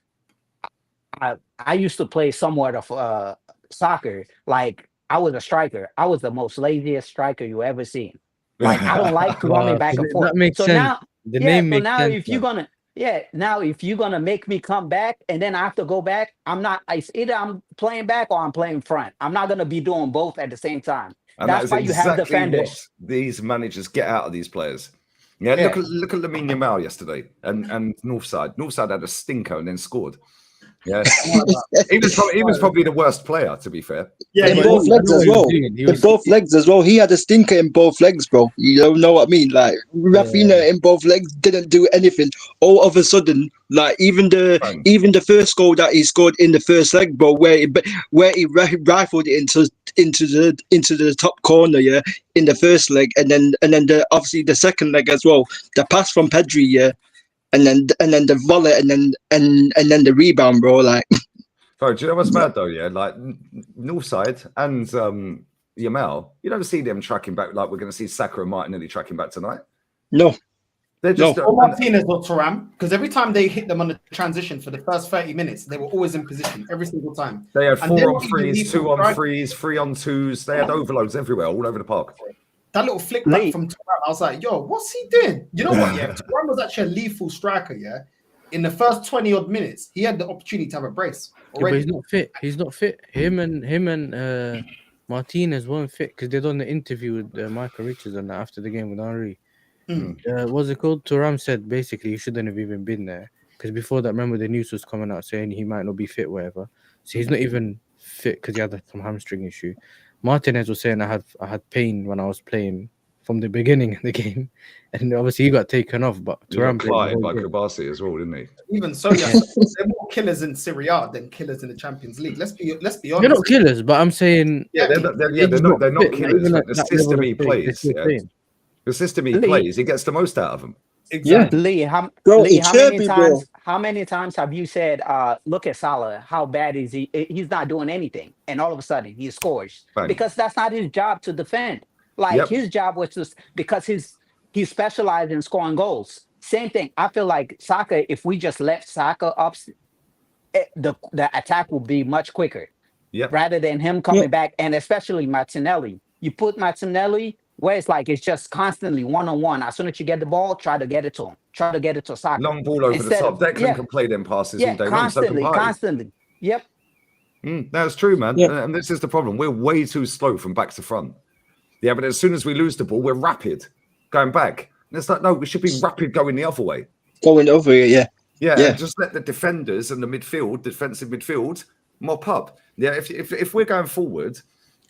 I used to play somewhat of soccer. Like I was a striker. I was the most laziest striker you ever seen. Like I don't like running back and forth. That makes sense. Now, The name makes now sense. if you're gonna make me come back and then I have to go back, it's either I'm playing back or I'm playing front. I'm not gonna be doing both at the same time. And that's why you have defenders. What these managers get out of these players. Yeah, look at Lamine Yamal yesterday and Northside. Northside had a stinker and then scored. Yeah, he was probably the worst player, to be fair. Yeah, in both legs as well. In both legs as well. He had a stinker in both legs, bro. You don't know what I mean? Like Rafinha in both legs didn't do anything. All of a sudden, like even the first goal that he scored in the first leg, bro, where he rifled it into the top corner, yeah, in the first leg, and then obviously the second leg as well. The pass from Pedri, yeah. And then the volley, and then the rebound, bro. Like, do you know what's mad though? Yeah, like Northside and Yamal, you don't see them tracking back like we're going to see Saka and Martinelli tracking back tonight. No, they're just or Martinez or Thuram, because every time they hit them on the transition for the first 30 minutes, they were always in position every single time. They had 4-on-3s, 2-on-3s, 3-on-2s. They had overloads everywhere, all over the park. That little flick back from Thuram, I was like, yo, what's he doing? You know what? Yeah, Thuram was actually a lethal striker. Yeah, in the first 20 odd minutes, he had the opportunity to have a brace. Yeah, but he's not fit. Him and Martinez weren't fit because they done the interview with Michael Richards and after the game with Henry. What's it called? Thuram said basically he shouldn't have even been there because before that, remember the news was coming out saying he might not be fit, whatever. So he's not even fit because he had some hamstring issue. Martinez was saying I had pain when I was playing from the beginning of the game, and obviously he got taken off. But Thuram played by Kabasi as well, didn't he? Even so, yeah, they're more killers in Serie A than killers in the Champions League. Let's be honest. They're not killers, but I'm saying they're not killers. Like the system he plays, the system he plays, he gets the most out of them. Exactly. Lee, how many times have you said, look at Salah, how bad is he? He's not doing anything. And all of a sudden he scores. Right. Because that's not his job to defend. Like his job was just because he specialized in scoring goals. Same thing. I feel like Saka, if we just left Saka up, the attack will be much quicker. Rather than him coming back, and especially Martinelli. You put Martinelli where it's like it's just constantly one-on-one. As soon as you get the ball, try to get it to him. Try to get it to Saka. Long ball over the top. Declan can play them passes all day long. Constantly. Yep. That's true, man. Yeah. And this is the problem. We're way too slow from back to front. Yeah, but as soon as we lose the ball, we're rapid going back. And it's like, no, we should be rapid going the other way. Going over it, yeah. Yeah, and just let the defenders and the midfield, defensive midfield, mop up. Yeah, if we're going forward,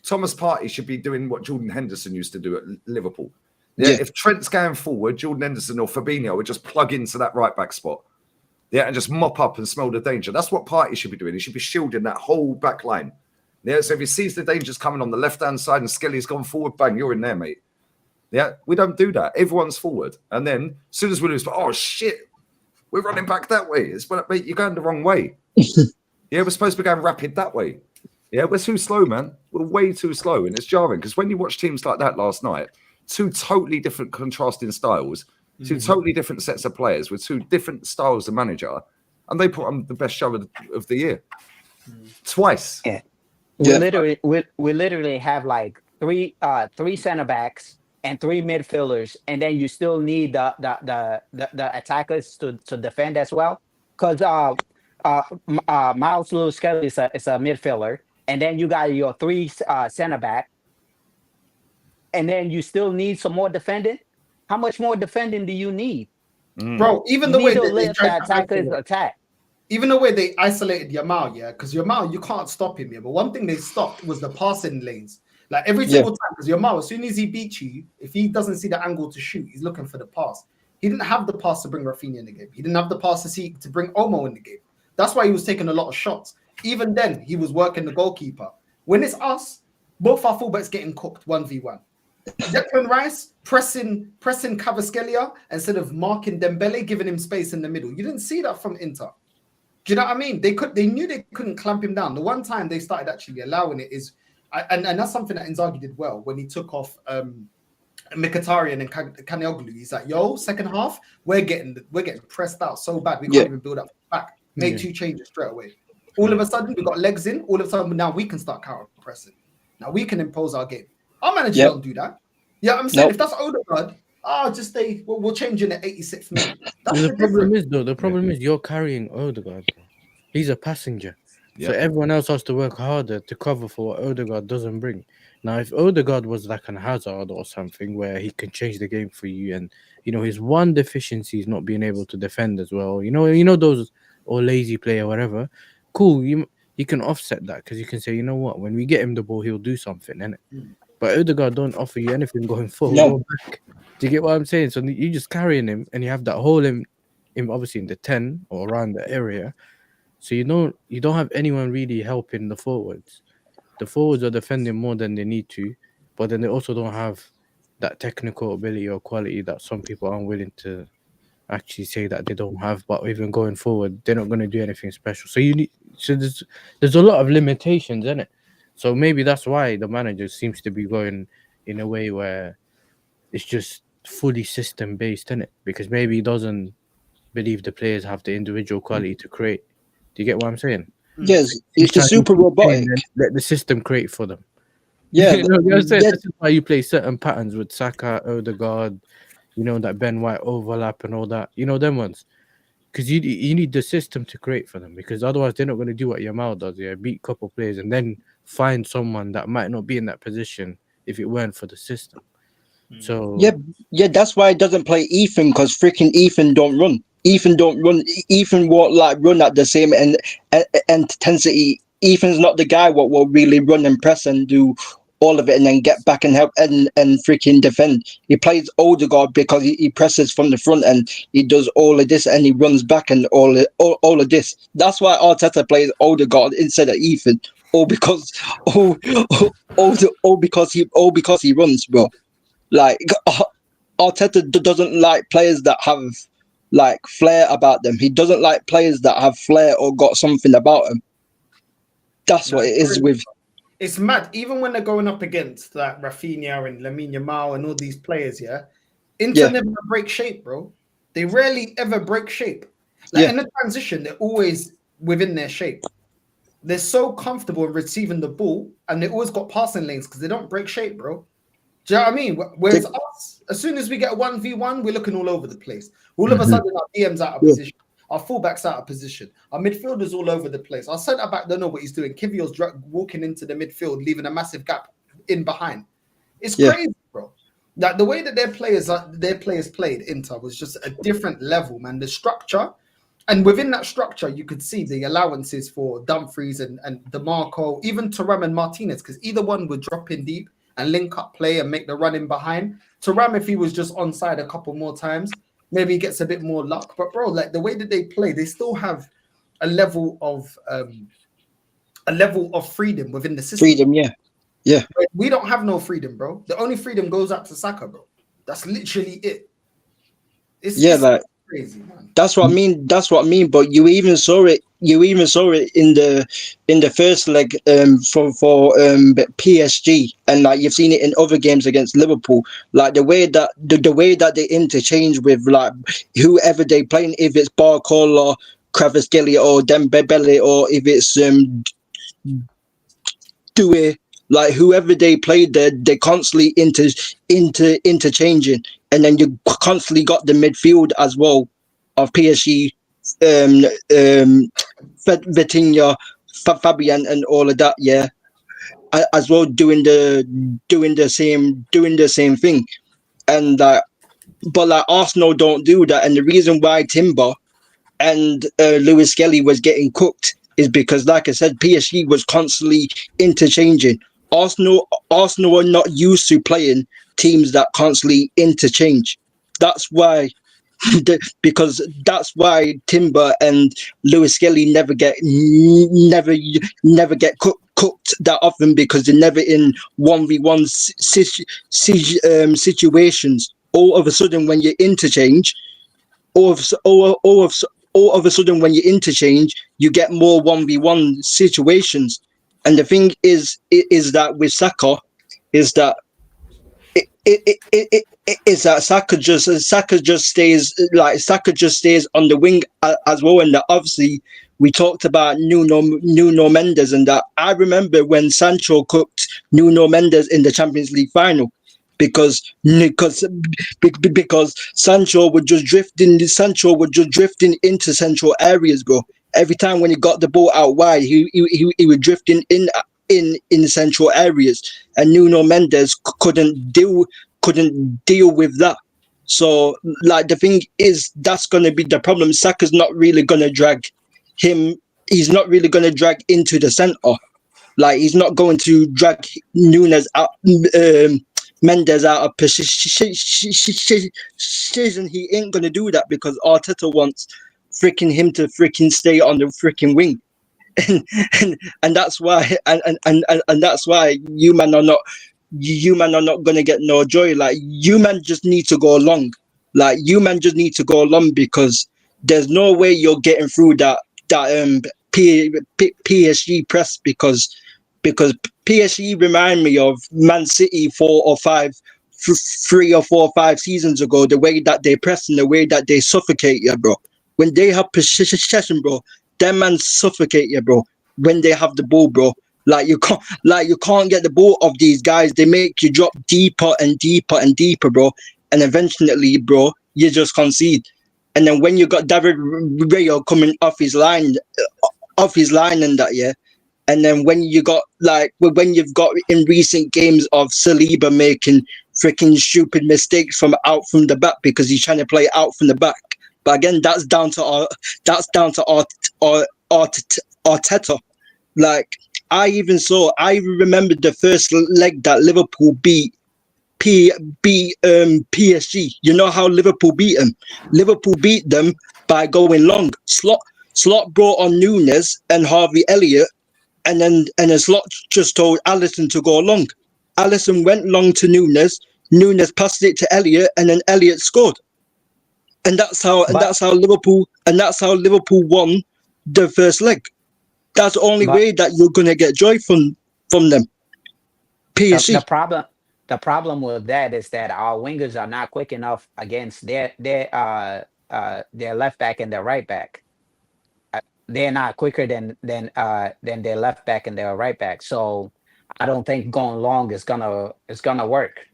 Thomas Partey should be doing what Jordan Henderson used to do at Liverpool. Yeah, if Trent's going forward, Jordan Henderson or Fabinho would just plug into that right back spot. Yeah, and just mop up and smell the danger. That's what Partey should be doing. He should be shielding that whole back line. Yeah, so if he sees the dangers coming on the left-hand side and Skelly's gone forward, bang, you're in there, mate. Yeah, we don't do that. Everyone's forward. And then as soon as we lose, oh, shit, we're running back that way. It's mate, you're going the wrong way. Yeah, we're supposed to be going rapid that way. Yeah, we're too slow, man. We're way too slow. And it's jarring because when you watch teams like that last night, two totally different contrasting styles, two totally different sets of players with two different styles of manager, and they put on the best show of the year. Twice. Yeah. We literally have like three center backs and 3 midfielders, and then you still need the attackers to defend as well. Because Miles Lewis Skelly is a midfielder, and then you got your 3 center back, and then you still need some more defending. How much more defending do you need, bro? Even the way they attack. Even the way they isolated Yamal, yeah, because Yamal, you can't stop him, yeah. But one thing they stopped was the passing lanes. Like every single time, because Yamal, as soon as he beats you, if he doesn't see the angle to shoot, he's looking for the pass. He didn't have the pass to bring Rafinha in the game. He didn't have the pass to bring Omo in the game. That's why he was taking a lot of shots. Even then, he was working the goalkeeper. When it's us, both our fullbacks getting cooked 1v1. Declan Rice pressing Kvaratskhelia instead of marking Dembele, giving him space in the middle. You didn't see that from Inter. Do you know what I mean? They knew they couldn't clamp him down. The one time they started actually allowing it is, and that's something that Inzaghi did well when he took off Mkhitaryan and Kanioglu. He's like, yo, second half, we're getting pressed out so bad we can't even build up back. Made 2 changes straight away. All of a sudden we got legs in. All of a sudden now we can start counter pressing. Now we can impose our game. Our manager don't do that. Yeah, I'm saying if that's Odegaard, just stay. We'll change in the 86th minute. The problem is you're carrying Odegaard. He's a passenger. So everyone else has to work harder to cover for what Odegaard doesn't bring. Now, if Odegaard was like an Hazard or something where he can change the game for you, and his one deficiency is not being able to defend as well. Those or lazy play or whatever. Cool, you can offset that because you can say, you know what, when we get him the ball, he'll do something, innit? But Odegaard don't offer you anything going forward. Go back. Do you get what I'm saying? So you're just carrying him, and you have that hole in obviously in the 10 or around the area. So you don't have anyone really helping the forwards. The forwards are defending more than they need to, but then they also don't have that technical ability or quality that some people aren't willing to actually say that they don't have. But even going forward, they're not going to do anything special. So there's a lot of limitations in it. So maybe that's why the manager seems to be going in a way where it's just fully system based, in it, because maybe he doesn't believe the players have the individual quality to create. Do you get what I'm saying? Yes, it's a super robotic. Let the system create for them. Yeah, This is why you play certain patterns with Saka, Odegaard, that Ben White overlap and all that. Them ones. Because you need the system to create for them, because otherwise they're not going to do what Yamal does. Yeah, beat a couple players and then find someone that might not be in that position if it weren't for the system. So that's why it doesn't play Ethan, because freaking Ethan don't run. Ethan won't run at the same intensity. Ethan's not the guy what will really run and press and do all of it and then get back and help and freaking defend. He plays Odegaard because he presses from the front and he does all of this and he runs back and all of this. That's why Arteta plays Odegaard instead of Ethan, or because he runs, bro. Like Arteta doesn't like players that have like flair about them. He doesn't like players that have flair or got something about them. That's what it is with. It's mad. Even when they're going up against like Rafinha and Lamine Yamal and all these players, Inter never break shape, bro. They rarely ever break shape. In the transition, they're always within their shape. They're so comfortable in receiving the ball, and they always got passing lanes because they don't break shape, bro. Do you know what I mean? Whereas us, as soon as we get a 1v1, we're looking all over the place. All of a sudden, our DM's out of position. Our fullback's out of position. Our midfielder's all over the place. Our centre back don't know what he's doing. Kivio's walking into the midfield, leaving a massive gap in behind. It's crazy, bro. Like the way that their players played Inter was just a different level, man. The structure, and within that structure, you could see the allowances for Dumfries and DeMarco, even Thuram and Martinez, because either one would drop in deep and link up play and make the run in behind. Thuram, if he was just onside a couple more times, maybe he gets a bit more luck. But bro, like the way that they play, they still have a level of freedom within the system. Freedom, yeah. Yeah. We don't have no freedom, bro. The only freedom goes out to Saka, bro. That's literally it. It's like crazy, man. That's what I mean. That's what I mean. But you even saw it. You even saw it in the first leg for PSG, and like you've seen it in other games against Liverpool. Like the way that the way that they interchange with like whoever they playing, if it's Barcola, Kvaratskhelia, or Dembele, or if it's Doué. Like whoever they played there, they constantly interchanging, and then you constantly got the midfield as well of PSG, Vitinha, Fabian, and all of that. Yeah, as well doing the same thing, and but like Arsenal don't do that, and the reason why Timber and Lewis Skelly was getting cooked is because, like I said, PSG was constantly interchanging. Arsenal are not used to playing teams that constantly interchange. That's why, because that's why Timber and Lewis Skelly never get cooked that often, because they're never in 1v1 situations. All of a sudden, when you interchange, all of a sudden when you interchange, you get more 1v1 situations. And the thing is that with Saka, is that Saka just stays on the wing as well. And that obviously we talked about Nuno Mendes, and that I remember when Sancho cooked Nuno Mendes in the Champions League final, because Sancho would just drift in into central areas, bro. Every time when he got the ball out wide, he was drifting in central areas, and Nuno Mendes couldn't deal with that. So like the thing is, that's gonna be the problem. Saka's not really gonna drag him. He's not really gonna drag into the center. Like he's not going to drag Nunes out. Mendes out of position. He ain't gonna do that, because Arteta wants freaking him to freaking stay on the freaking wing, and that's why and that's why you man are not gonna get no joy. Like you man just need to go along. Because there's no way you're getting through that PSG press, because PSG remind me of Man City 3 or 4 or 5 seasons ago. The way that they press and the way that they suffocate you, bro. When they have possession, bro, them man suffocate you, bro. When they have the ball, bro, like you can't get the ball of these guys. They make you drop deeper and deeper and deeper, bro. And eventually, bro, you just concede. And then when you got David Rayo coming off his line and that, yeah. And then when you've got in recent games of Saliba making freaking stupid mistakes from the back, because he's trying to play out from the back. But again, that's down to Arteta. Like I remember the first leg that Liverpool beat PSG. You know how Liverpool beat them? Liverpool beat them by going long. Slot brought on Nunes and Harvey Elliott, and then Slot just told Alisson to go long. Alisson went long to Nunes. Nunes passed it to Elliott, and then Elliott scored. And that's how Liverpool won the first leg. That's the only way that you're gonna get joy from them. PSG. The problem with that is that our wingers are not quick enough against their left back and their right back. They're not quicker than their left back and their right back. So I don't think going long is gonna work.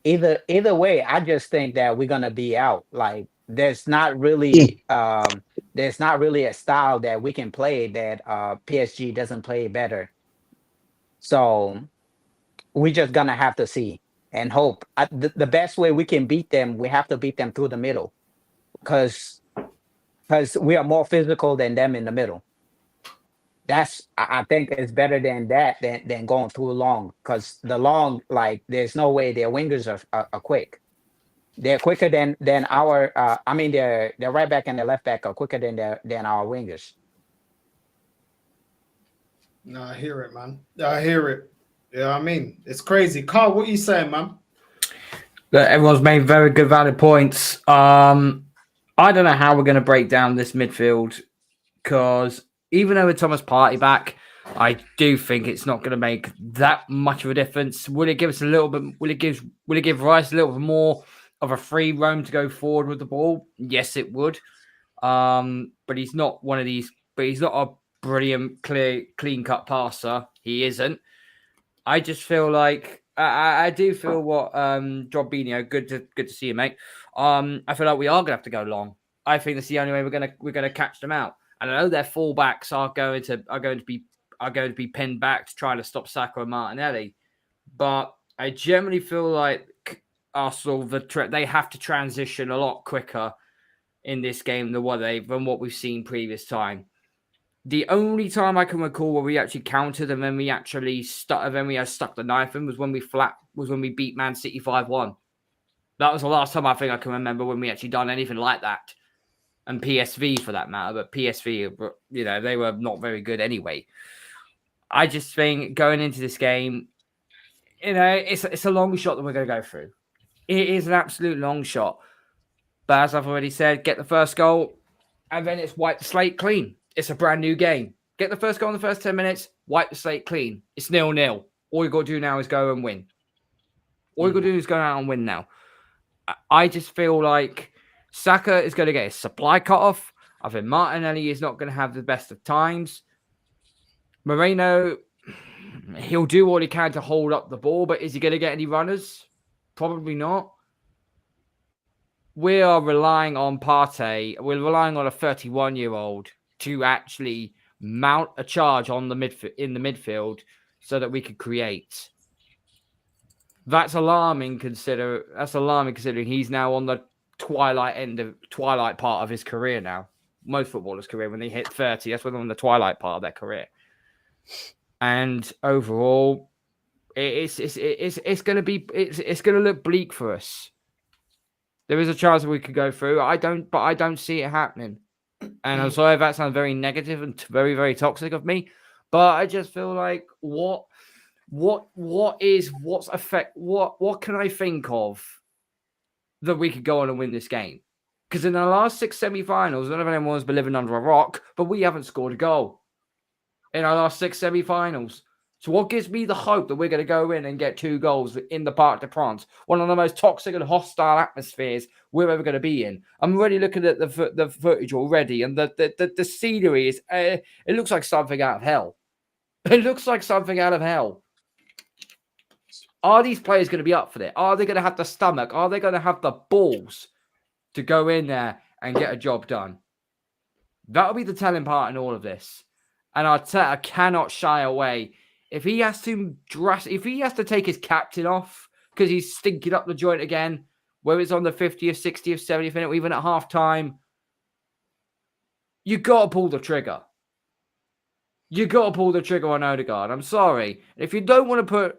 Either way, I just think that we're gonna be out. Like there's not really there's not really a style that we can play that PSG doesn't play better. So we're just gonna have to see and hope. The best way we can beat them, we have to beat them through the middle, because we are more physical than them in the middle. I think it's better than that than going through long, because the long, like, there's no way their wingers are quick. They're quicker than our. I mean, their right back and their left back are quicker than our wingers. No, I hear it, man. I hear it. Yeah, I mean, it's crazy. Carl, what are you saying, man? Everyone's made very good, valid points. I don't know how we're going to break down this midfield, because even though with Thomas Partey back, I do think it's not going to make that much of a difference. Will it give us a little bit? Will it give Rice a little bit more of a free roam to go forward with the ball? Yes, it would. But he's not one of these. But he's not a brilliant, clean cut passer. He isn't. I just feel like I do feel what Jorginho. Good to see you, mate. I feel like we are gonna have to go long. I think that's the only way we're gonna catch them out. And I know their fullbacks are going to be pinned back to try to stop Saka and Martinelli, but I generally feel like Arsenal they have to transition a lot quicker in this game than what we've seen previous time. The only time I can recall where we actually countered and then we actually stuck the knife in was when we beat Man City 5-1. That was the last time I think I can remember when we actually done anything like that. And PSV for that matter, but PSV, they were not very good anyway. I just think going into this game, it's a long shot that we're going to go through. It is an absolute long shot. But as I've already said, get the first goal, and then it's wipe the slate clean. It's a brand new game. Get the first goal in the first 10 minutes, wipe the slate clean. It's 0-0. All you got to do now is go and win. All you got to do is go out and win now. I just feel like Saka is going to get his supply cut off. I think Martinelli is not going to have the best of times. Moreno, he'll do all he can to hold up the ball, but is he going to get any runners? Probably not. We are relying on Partey. We're relying on a 31-year-old to actually mount a charge on in the midfield so that we could create. That's alarming considering he's now on the twilight part of his career now. Most footballers' career, when they hit 30, that's when they're on the twilight part of their career. And overall, it's going to look bleak for us. There is a chance that we could go through. I don't see it happening. And I'm sorry if that sounds very negative and very, very toxic of me, but I just feel like what can I think of that we could go on and win this game? Because in the last 6 semi-finals, I don't know if anyone's been living under a rock, but we haven't scored a goal in our last 6 semi-finals. So what gives me the hope that we're going to go in and get 2 goals in the Parc des Princes, one of the most toxic and hostile atmospheres we're ever going to be in? I'm already looking at the footage already, and the scenery is it looks like something out of hell. It looks like something out of hell. Are these players going to be up for it? Are they going to have the stomach? Are they going to have the balls to go in there and get a job done? That'll be the telling part in all of this. And Arteta cannot shy away. If he has to take his captain off because he's stinking up the joint again, whether it's on the 50th, 60th, 70th minute, or even at half time, you got to pull the trigger. You got to pull the trigger on Odegaard. I'm sorry. If you don't want to put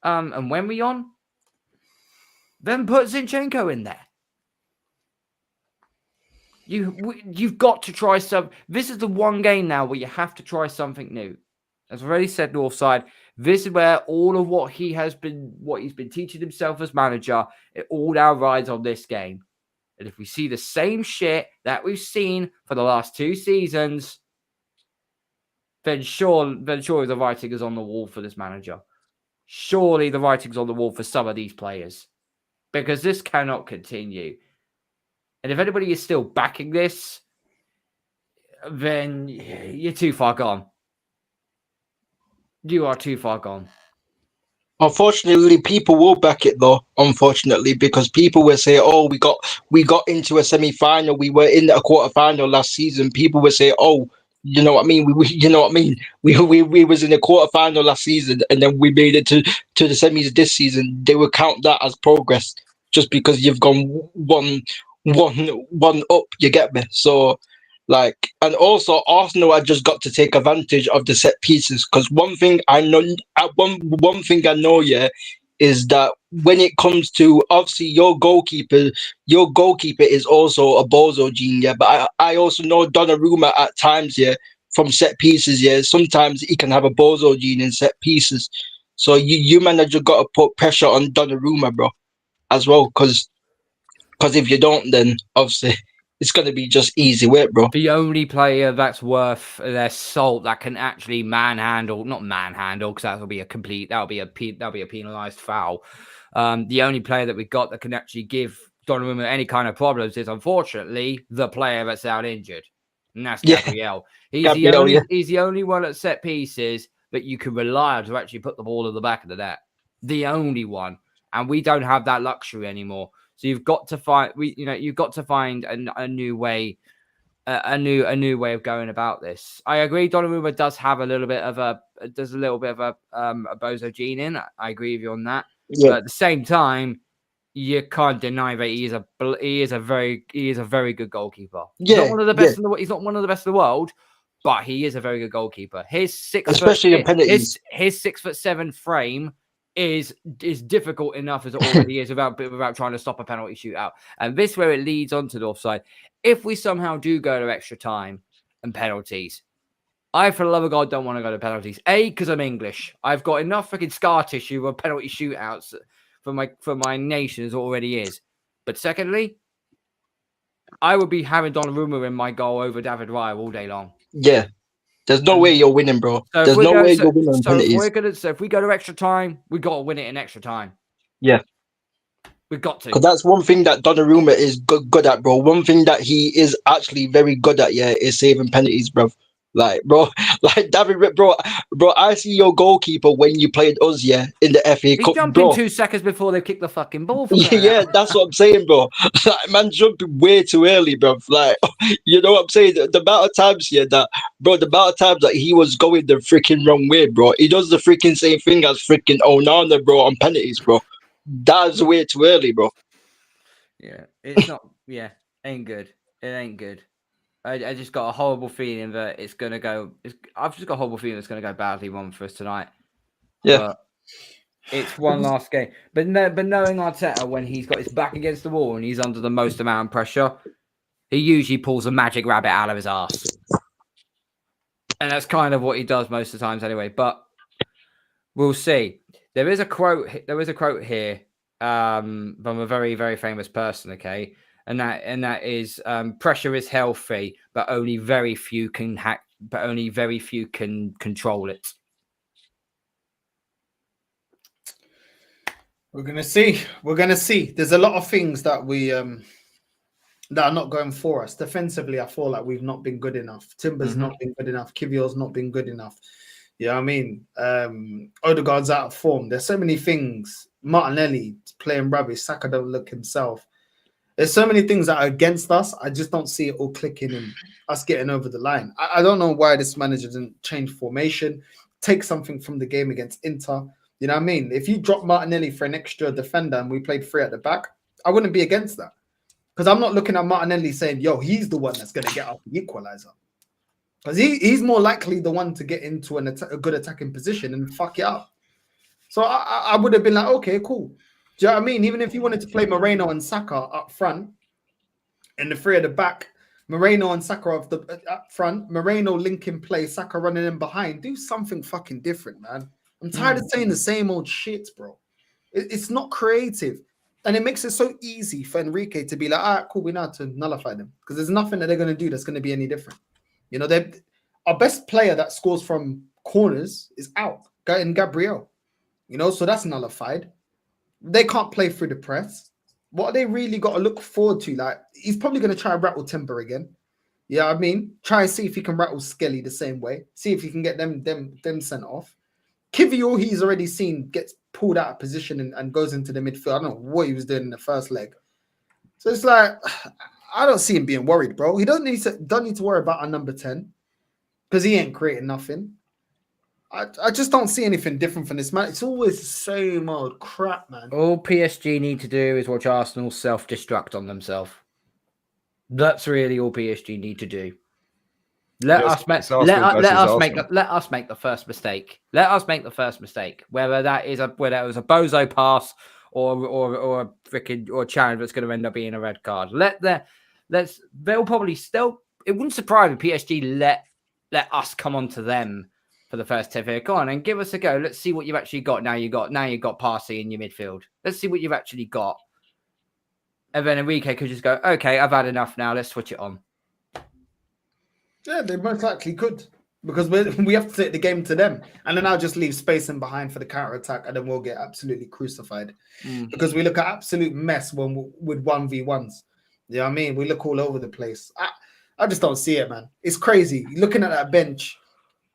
and when we on, then put Zinchenko in there. You've got to try some. This is the one game now where you have to try something new. As I've already said, Northside, this is where all of what he's been teaching himself as manager, it all now rides on this game. And if we see the same shit that we've seen for the last 2 seasons, then surely the writing is on the wall for this manager. Surely the writing's on the wall for some of these players. Because this cannot continue. And if anybody is still backing this, then you're too far gone. You are too far gone. Unfortunately, people will back it though. Unfortunately, because people will say, "Oh, we got into a semi-final. We were in a quarter-final last season." People will say, "Oh, you know what I mean? You know what I mean? We was in a quarter-final last season, and then we made it to the semis this season." They will count that as progress just because you've gone one up. You get me? So. Like, and also Arsenal had just got to take advantage of the set pieces because one thing I know, one thing I know, yeah, is that when it comes to obviously your goalkeeper is also a bozo gene, yeah. But I also know Donnarumma at times, yeah, from set pieces, yeah. Sometimes he can have a bozo gene in set pieces, so you manager got to put pressure on Donnarumma, bro, as well, because if you don't, then obviously it's gonna be just easy work, bro. The only player that's worth their salt that can actually not manhandle, because that'll be a penalised foul. The only player that we've got that can actually give Donnarumma any kind of problems is, unfortunately, the player that's out injured, and that's Yeah. Gabriel. Gabriel, He's the only one at set pieces that you can rely on to actually put the ball in the back of the net. The only one, and we don't have that luxury anymore. So you've got to find a new way. A new way of going about this. I agree. Donnarumma does have a little bit of a bozo gene in. I agree with you on that. Yeah. But at the same time, you can't deny that he is a very good goalkeeper. Yeah, He's not one of the best he's not one of the best in the world, but he is a very good goalkeeper. Especially in penalties. His 6'7" frame is difficult enough as it already is without trying to stop a penalty shootout. And this is where it leads on to the offside. If we somehow do go to extra time and penalties, I, for the love of God, don't want to go to penalties. A, because I'm English. I've got enough freaking scar tissue of penalty shootouts for my nation as it already is. But secondly, I would be having Donnarumma in my goal over David Raya all day long. Yeah. There's no way you're winning, bro. So There's no way you're winning on penalties. So if we go to extra time, we got to win it in extra time. Yeah. We've got to. Because that's one thing that Donnarumma is good at, bro. One thing that he is actually very good at, yeah, is saving penalties, bro. Like, bro, like David, bro, I see your goalkeeper when you played us, yeah, in the FA Cup, He's jumping 2 seconds before they kick the fucking ball. Yeah, that's what I'm saying, bro. Like, man, jumping way too early, bro. Like, you know what I'm saying? The amount of times, yeah, the amount of times that he was going the freaking wrong way, bro. He does the freaking same thing as freaking Onana, bro, on penalties, bro. That's way too early, bro. Yeah, it's not. Yeah, ain't good. It ain't good. I just got a horrible feeling that it's gonna go. I've just got a horrible feeling it's gonna go badly wrong for us tonight. Yeah, but it's one last game. But knowing Arteta, when he's got his back against the wall and he's under the most amount of pressure, he usually pulls a magic rabbit out of his ass, and that's kind of what he does most of the times anyway. But we'll see. There is a quote here from a very, very famous person. Okay. And that is pressure is healthy, but only very few can control it. We're gonna see. There's a lot of things that we that are not going for us. Defensively, I feel like we've not been good enough. Timber's not been good enough. Kivior's not been good enough. You know what I mean? Odegaard's out of form. There's so many things. Martinelli playing rubbish. Saka don't look himself. There's so many things that are against us. I just don't see it all clicking and us getting over the line. I don't know why this manager didn't change formation, take something from the game against Inter. You know what I mean? If you drop Martinelli for an extra defender and we played 3 at the back, I wouldn't be against that. Because I'm not looking at Martinelli saying, yo, he's the one that's going to get up the equalizer. Because he's more likely the one to get into a good attacking position and fuck it up. So I would have been like, okay, cool. Do you know what I mean? Even if you wanted to play Moreno and Saka up front and the 3 at the back, Moreno and Saka up front, Moreno linking play, Saka running in behind, do something fucking different, man. I'm tired of saying the same old shit, bro. It's not creative. And it makes it so easy for Enrique to be like, all right, cool, we know how to nullify them. Because there's nothing that they're going to do that's going to be any different. You know, our best player that scores from corners is out, in Gabriel. You know, so that's nullified. They can't play through the press. What they really got to look forward to, like, he's probably going to try and rattle Timber again. Yeah, you know what I mean, try and see if he can rattle Skelly the same way. See if he can get them sent off. Kivior, he's already seen gets pulled out of position and goes into the midfield. I don't know what he was doing in the first leg. So it's like, I don't see him being worried, bro. He don't need to worry about our number 10 because he ain't creating nothing. I just don't see anything different from this man. It's always the same old crap, man. All PSG need to do is watch Arsenal self-destruct on themselves. That's really all PSG need to do. Let us make the first mistake. Let us make the first mistake. Whether that was a bozo pass or a freaking or a challenge that's going to end up being a red card. They'll probably still. It wouldn't surprise me. PSG let us come on to them for the first 10 here. Go on and give us a go. Let's see what you've actually got. Now you've got Parsley in your midfield. Let's see what you've actually got. And then Enrique could just go, okay, I've had enough now. Let's switch it on. Yeah, they most likely could because we have to take the game to them. And then I'll just leave space in behind for the counter-attack and then we'll get absolutely crucified. Because we look at absolute mess with 1v1s. You know what I mean? We look all over the place. I just don't see it, man. It's crazy. You're looking at that bench.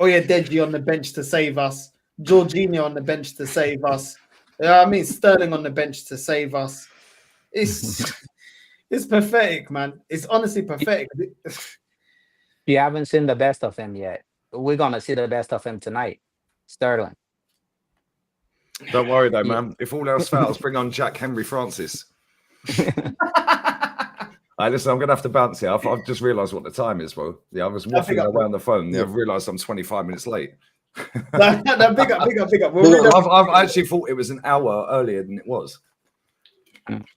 Deji on the bench to save us. Jorginho on the bench to save us. You know what I mean? Sterling on the bench to save us. It's pathetic, man. It's honestly pathetic. You haven't seen the best of him yet. We're going to see the best of him tonight. Sterling. Don't worry, though, man. If all else fails, bring on Jack Henry Francis. Listen, I'm going to have to bounce here. I've just realised what the time is, bro. Yeah, I was waffling away on the phone. Yeah, I've realised I'm 25 minutes late. Big up. I've actually thought it was an hour earlier than it was.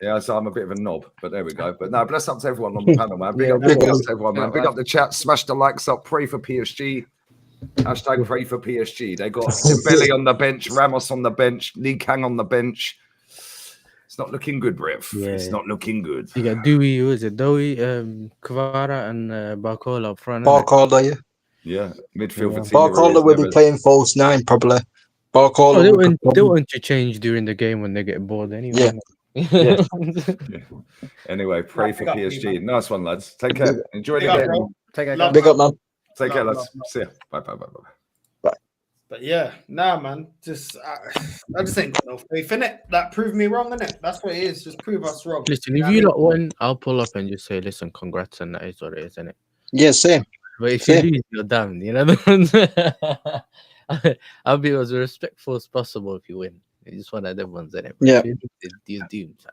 Yeah, so I'm a bit of a knob, but there we go. But no, bless up to everyone on the panel, man. Big up to everyone, man. Big up the chat. Smash the likes up. Pray for PSG. Hashtag pray for PSG. They got Dembele on the bench, Ramos on the bench, Lee Kang on the bench. It's not looking good, Briv. Yeah. It's not looking good. You got Dewey, who is it? Dewey, Kvara, and Barcola up front. Barcola, yeah. Yeah, midfield for Barcola will be playing false 9, probably. Barcola. They want to change during the game when they get bored anyway. Yeah. Anyway, pray for PSG. Nice one, lads. Take care. Enjoy the game. Take care. Big up, man. Take care, lads. See ya. Bye. But yeah, nah, man. Just I just ain't got no faith in it. That proved me wrong, innit? That's what it is. Just prove us wrong. Listen, if you lot win, I'll pull up and just say, listen, congrats, and that is what it is, isn't it? Yeah, same. But if you lose, you're damned, you know? I'll be as respectful as possible if you win. It's just one of them ones, isn't it? Yeah. You're doomed,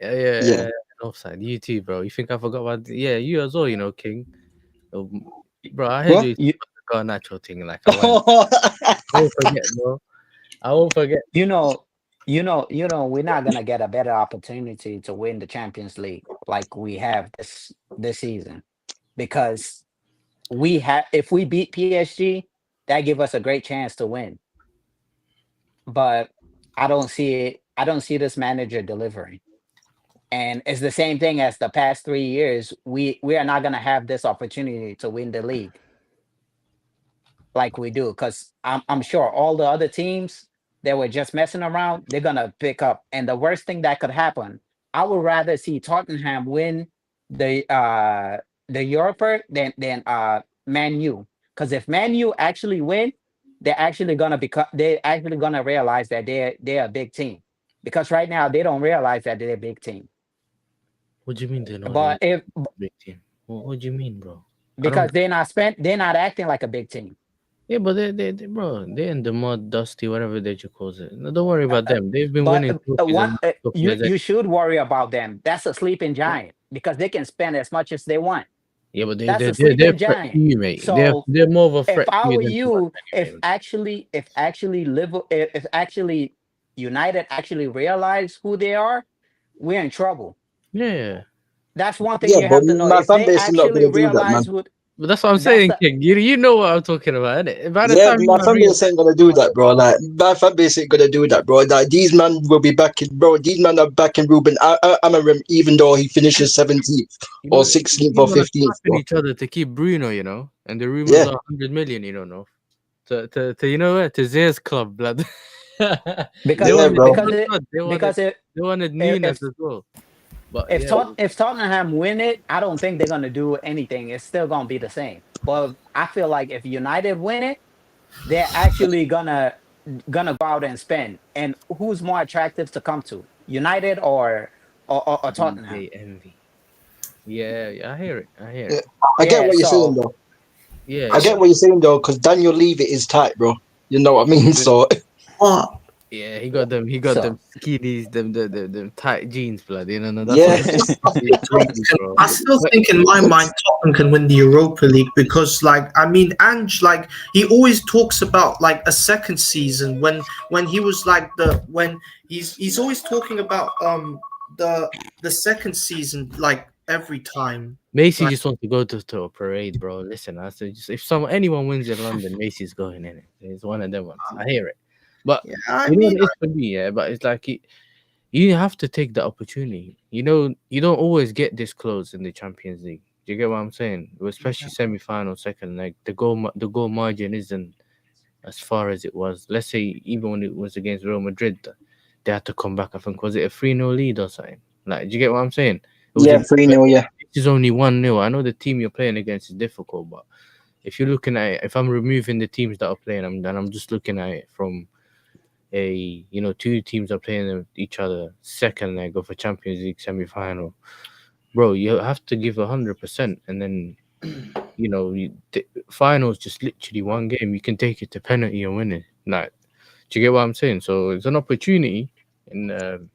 man. Yeah. Offside. You too, bro. You think I forgot about... Yeah, you as well, you know, King. Bro, I heard you got a natural thing like I won't forget, bro. I won't forget. You know, we're not gonna get a better opportunity to win the Champions League like we have this season, because if we beat PSG, that give us a great chance to win. But I don't see it. I don't see this manager delivering, and it's the same thing as the past 3 years. We are not gonna have this opportunity to win the league like we do, because I'm sure all the other teams that were just messing around, they're gonna pick up. And the worst thing that could happen, I would rather see Tottenham win the Europa than Man U. Because if Man U actually win, they're actually gonna realize that they're a big team. Because right now they don't realize that they're a big team. What do you mean they're not? But if big team, what do you mean, bro? Because they're not acting like a big team. Yeah, but they're in the mud, dusty, whatever that you call it. No, don't worry about them. They've been winning. You should worry about them. That's a sleeping giant, because they can spend as much as they want. Yeah, but they're a threat to you, mate. So they're more of a threat. If I were you, if actually United actually realize who they are, we're in trouble. Yeah, that's one thing you have to know. If they actually realize who. But that's what I'm saying, King. You know what I'm talking about, innit? By the time my fan base ain't gonna do that, bro. Like, my fan base ain't gonna do that, bro. Like, these men will be backing, bro. These men are backing Ruben Amorim, even though he finishes 17th or 16th or 15th. Each other to keep Bruno, you know, and the rumors are 100 million, you don't know, to you know what, to Zay's club, blood. because they wanted Nunes as well. But if Tottenham win it, I don't think they're gonna do anything. It's still gonna be the same. But I feel like if United win it, they're actually gonna gonna go out and spend. And who's more attractive to come to, United or Tottenham? Envy. Yeah, I hear it. I hear Yeah, it. I get Yeah, what you're saying so though. Yeah, I get what you're saying though, because Daniel Levy is tight, bro. You know what I mean? So But yeah, he got them. He got so them skinnies, them tight jeans, blood. You know, that's yeah, what I he's think Tottenham greedy, can, bro. I still But think in my mind Tottenham can win the Europa League because, like, I mean, Ange, like, he always talks about like a second season when he was like when he's always talking about the second season like every time. Macy Like, just wants to go to a parade, bro. Listen, I said, just if anyone wins in London, Macy's going in it. It's one of them ones. I hear it, but yeah, I you know what mean, it is for me, yeah. But it's like you have to take the opportunity. You know, you don't always get this close in the Champions League. Do you get what I'm saying? Especially semi-final, second leg, the goal margin isn't as far as it was. Let's say even when it was against Real Madrid, they had to come back. I think was it a 3-0 lead or something? Like, do you get what I'm saying? It was yeah, a 3-0, yeah. This is only 1-0. I know the team you're playing against is difficult, but if you're looking at it, if I'm removing the teams that are playing, I'm just looking at it from two teams are playing each other second leg of a Champions League semi-final. Bro, you have to give 100%, and then the finals just literally one game. You can take it to penalty and win it. Like, do you get what I'm saying? So it's an opportunity, and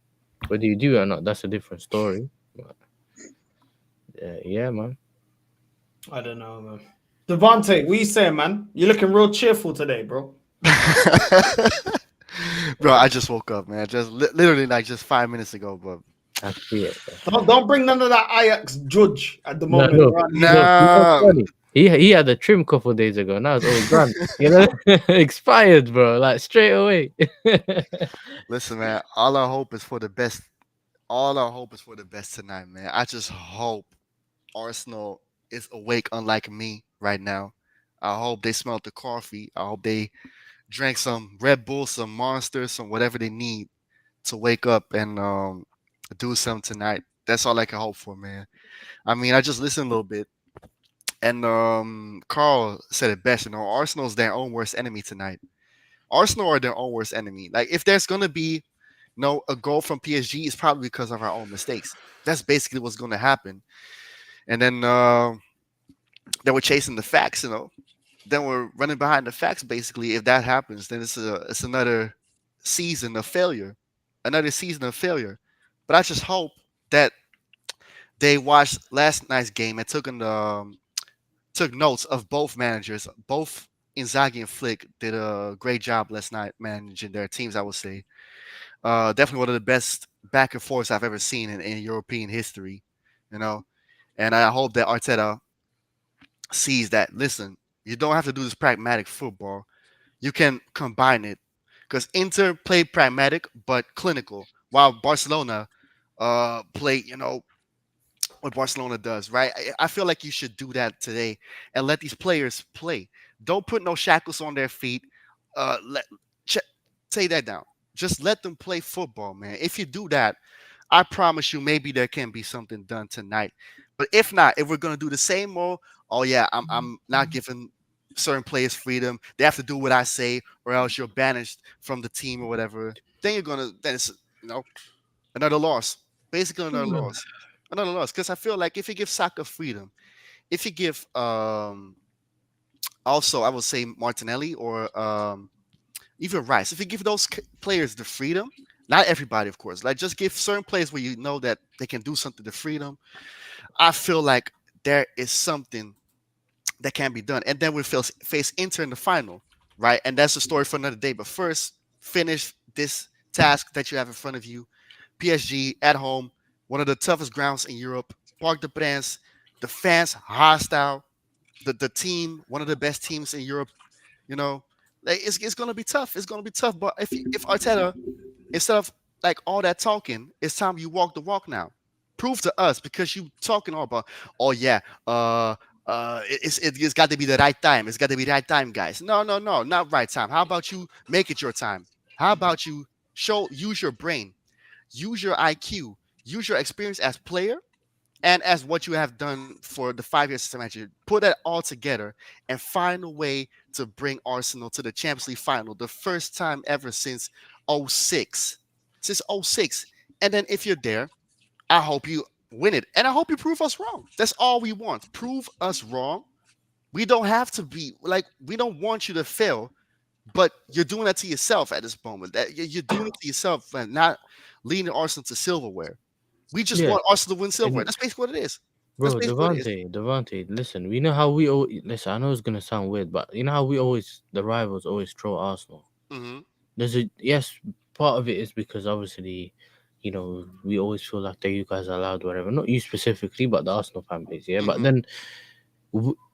whether you do it or not, that's a different story. But, yeah, man. I don't know, man. Devontae, what you saying, man? You're looking real cheerful today, bro. Bro, I just woke up, man. Just literally like just 5 minutes ago, but That's it. Don't bring none of that Ajax judge at the No, moment. no, Right? no. You know what's nah. funny? He had a trim couple days ago. Now it's all gone. Expired, bro. Like straight away. Listen, man. All I hope is for the best. All I hope is for the best tonight, man. I just hope Arsenal is awake, unlike me right now. I hope they smelled the coffee. I hope they drank some Red Bull, some Monster, some whatever they need to wake up and do something tonight. That's all I can hope for, man. I mean, I just listened a little bit, and Carl said it best. Arsenal's their own worst enemy tonight. Arsenal are their own worst enemy. Like, if there's gonna be a goal from PSG, it's probably because of our own mistakes. That's basically what's gonna happen. And then we're chasing the facts, Then we're running behind the facts. Basically, if that happens, then it's another season of failure, another season of failure. But I just hope that they watched last night's game and took notes of both managers. Both Inzaghi and Flick did a great job last night managing their teams, I would say. Definitely one of the best back and forths I've ever seen in European history, And I hope that Arteta sees that, listen, you don't have to do this pragmatic football. You can combine it. Because Inter played pragmatic but clinical, while Barcelona play, what Barcelona does, right? I feel like you should do that today and let these players play. Don't put no shackles on their feet. Take that down. Just let them play football, man. If you do that, I promise you, maybe there can be something done tonight. But if not, if we're gonna do the same old, oh yeah, I'm not giving certain players freedom. They have to do what I say, or else you're banished from the team or whatever. Then it's another loss. Basically another loss. Another loss. Because I feel like if you give Saka freedom, if you give also I would say Martinelli or even Rice, if you give those players the freedom, not everybody, of course, like just give certain players where you know that they can do something to freedom, I feel like there is something that can be done. And then we face Inter in the final, right? And that's a story for another day. But first, finish this task that you have in front of you. PSG at home, one of the toughest grounds in Europe. Parc des Princes, the fans hostile, the team, one of the best teams in Europe. Like it's gonna be tough. It's gonna be tough. But if Arteta, instead of like all that talking, it's time you walk the walk now. Prove to us, because you talking all about, oh yeah, it's got to be the right time. It's got to be the right time, guys. No, not right time. How about you make it your time? How about you use your brain, use your IQ, use your experience as player, and as what you have done for the 5 years since Manchester, put that all together and find a way to bring Arsenal to the Champions League final, the first time ever since 06. Since 06. And then if you're there, I hope you win it. And I hope you prove us wrong. That's all we want. Prove us wrong. We don't have to be like, we don't want you to fail, but you're doing that to yourself at this moment. That you're doing it to yourself and not leading Arsenal to silverware. We just want Arsenal to win silverware. That's basically what it is. Bro, Devante, listen, we know how we listen. I know it's gonna sound weird, but you know how the rivals always troll Arsenal. Mm-hmm. Part of it is because obviously, we always feel like that you guys are allowed, whatever. Not you specifically, but the Arsenal fan base, yeah. Mm-hmm. But then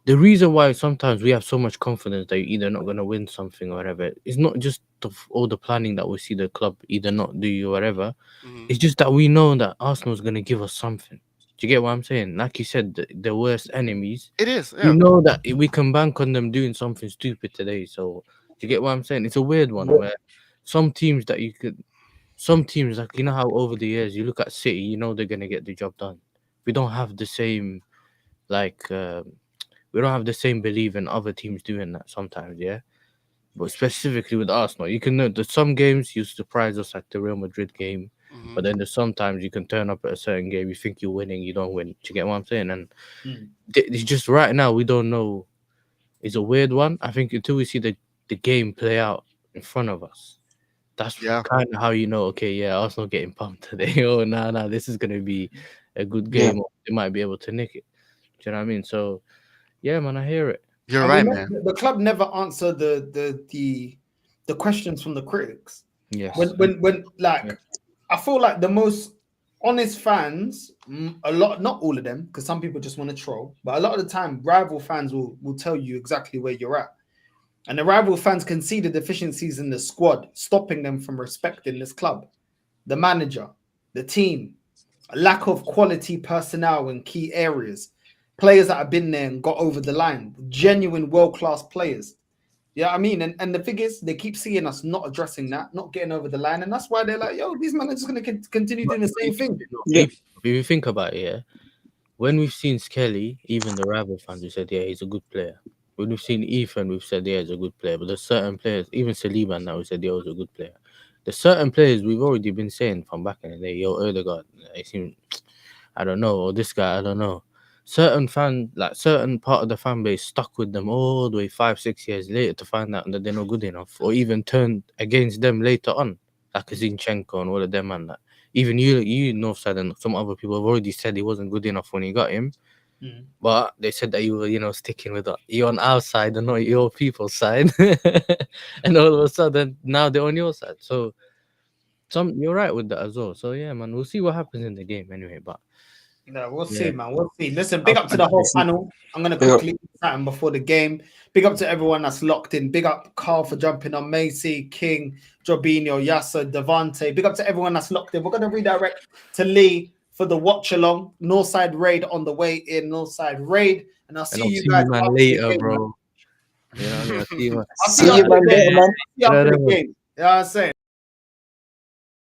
the reason why sometimes we have so much confidence that you're either not gonna win something or whatever, it's not just all the planning that we see the club either not do you or whatever. Mm-hmm. It's just that we know that Arsenal's gonna give us something. Do you get what I'm saying? Like you said, the worst enemies. It is. Yeah. You know that we can bank on them doing something stupid today. So do you get what I'm saying? It's a weird one where some teams, like you know how over the years you look at City, you know they're gonna get the job done. We don't have the same we don't have the same belief in other teams doing that sometimes, yeah. But specifically with Arsenal, you can know that some games you surprise us, like the Real Madrid game. Mm-hmm. But then there's sometimes you can turn up at a certain game, you think you're winning, you don't win. Do you get what I'm saying? And it's just right now we don't know. It's a weird one. I think until we see the game play out in front of us, that's kind of how you know. Okay, yeah, Arsenal getting pumped today. Oh, no, this is gonna be a good game. Or they might be able to nick it. Do you know what I mean? So, yeah, man, I hear it. You're right, man. The club never answer the questions from the critics. Yes. When I feel like the most honest fans, not all of them, because some people just want to troll, but a lot of the time, rival fans will tell you exactly where you're at. And the rival fans can see the deficiencies in the squad, stopping them from respecting this club, the manager, the team, a lack of quality personnel in key areas, players that have been there and got over the line, genuine world-class players. Yeah, I mean, and the thing is, they keep seeing us not addressing that, not getting over the line, and that's why they're like, "Yo, these men are just going to continue doing the same thing." Yeah. If you think about it, yeah, when we've seen Skelly, even the rival fans, we said, "Yeah, he's a good player." When we've seen Ethan, we've said, "Yeah, he's a good player." But there's certain players, even Saliba, now we said, "Yeah, he's a good player." There's certain players we've already been saying from back in the day, "Yo, Odegaard, I seem, I don't know," or this guy, I don't know. Certain part of the fan base stuck with them all the way 5-6 years later to find out that they're not good enough, or even turned against them later on, like a Zinchenko and all of them and that. Even you Northside and some other people have already said he wasn't good enough when he got him, but they said that you were sticking with you on our side and not your people's side, and all of a sudden now they're on your side. So you're right with that as well. So yeah, man, we'll see what happens in the game anyway, but. No, we'll see, man. We'll see. Listen, big up to the whole panel. I'm going to quickly do something before the game. Big up to everyone that's locked in. Big up Carl for jumping on, Macy, King, Jobinho, Yasser, Devante. Big up to everyone that's locked in. We're going to redirect to Lee for the watch along. Northside Raid on the way in. Northside Raid. And I'll see you guys later, bro. Yeah, I'll see you man later, man. You know what I'm saying?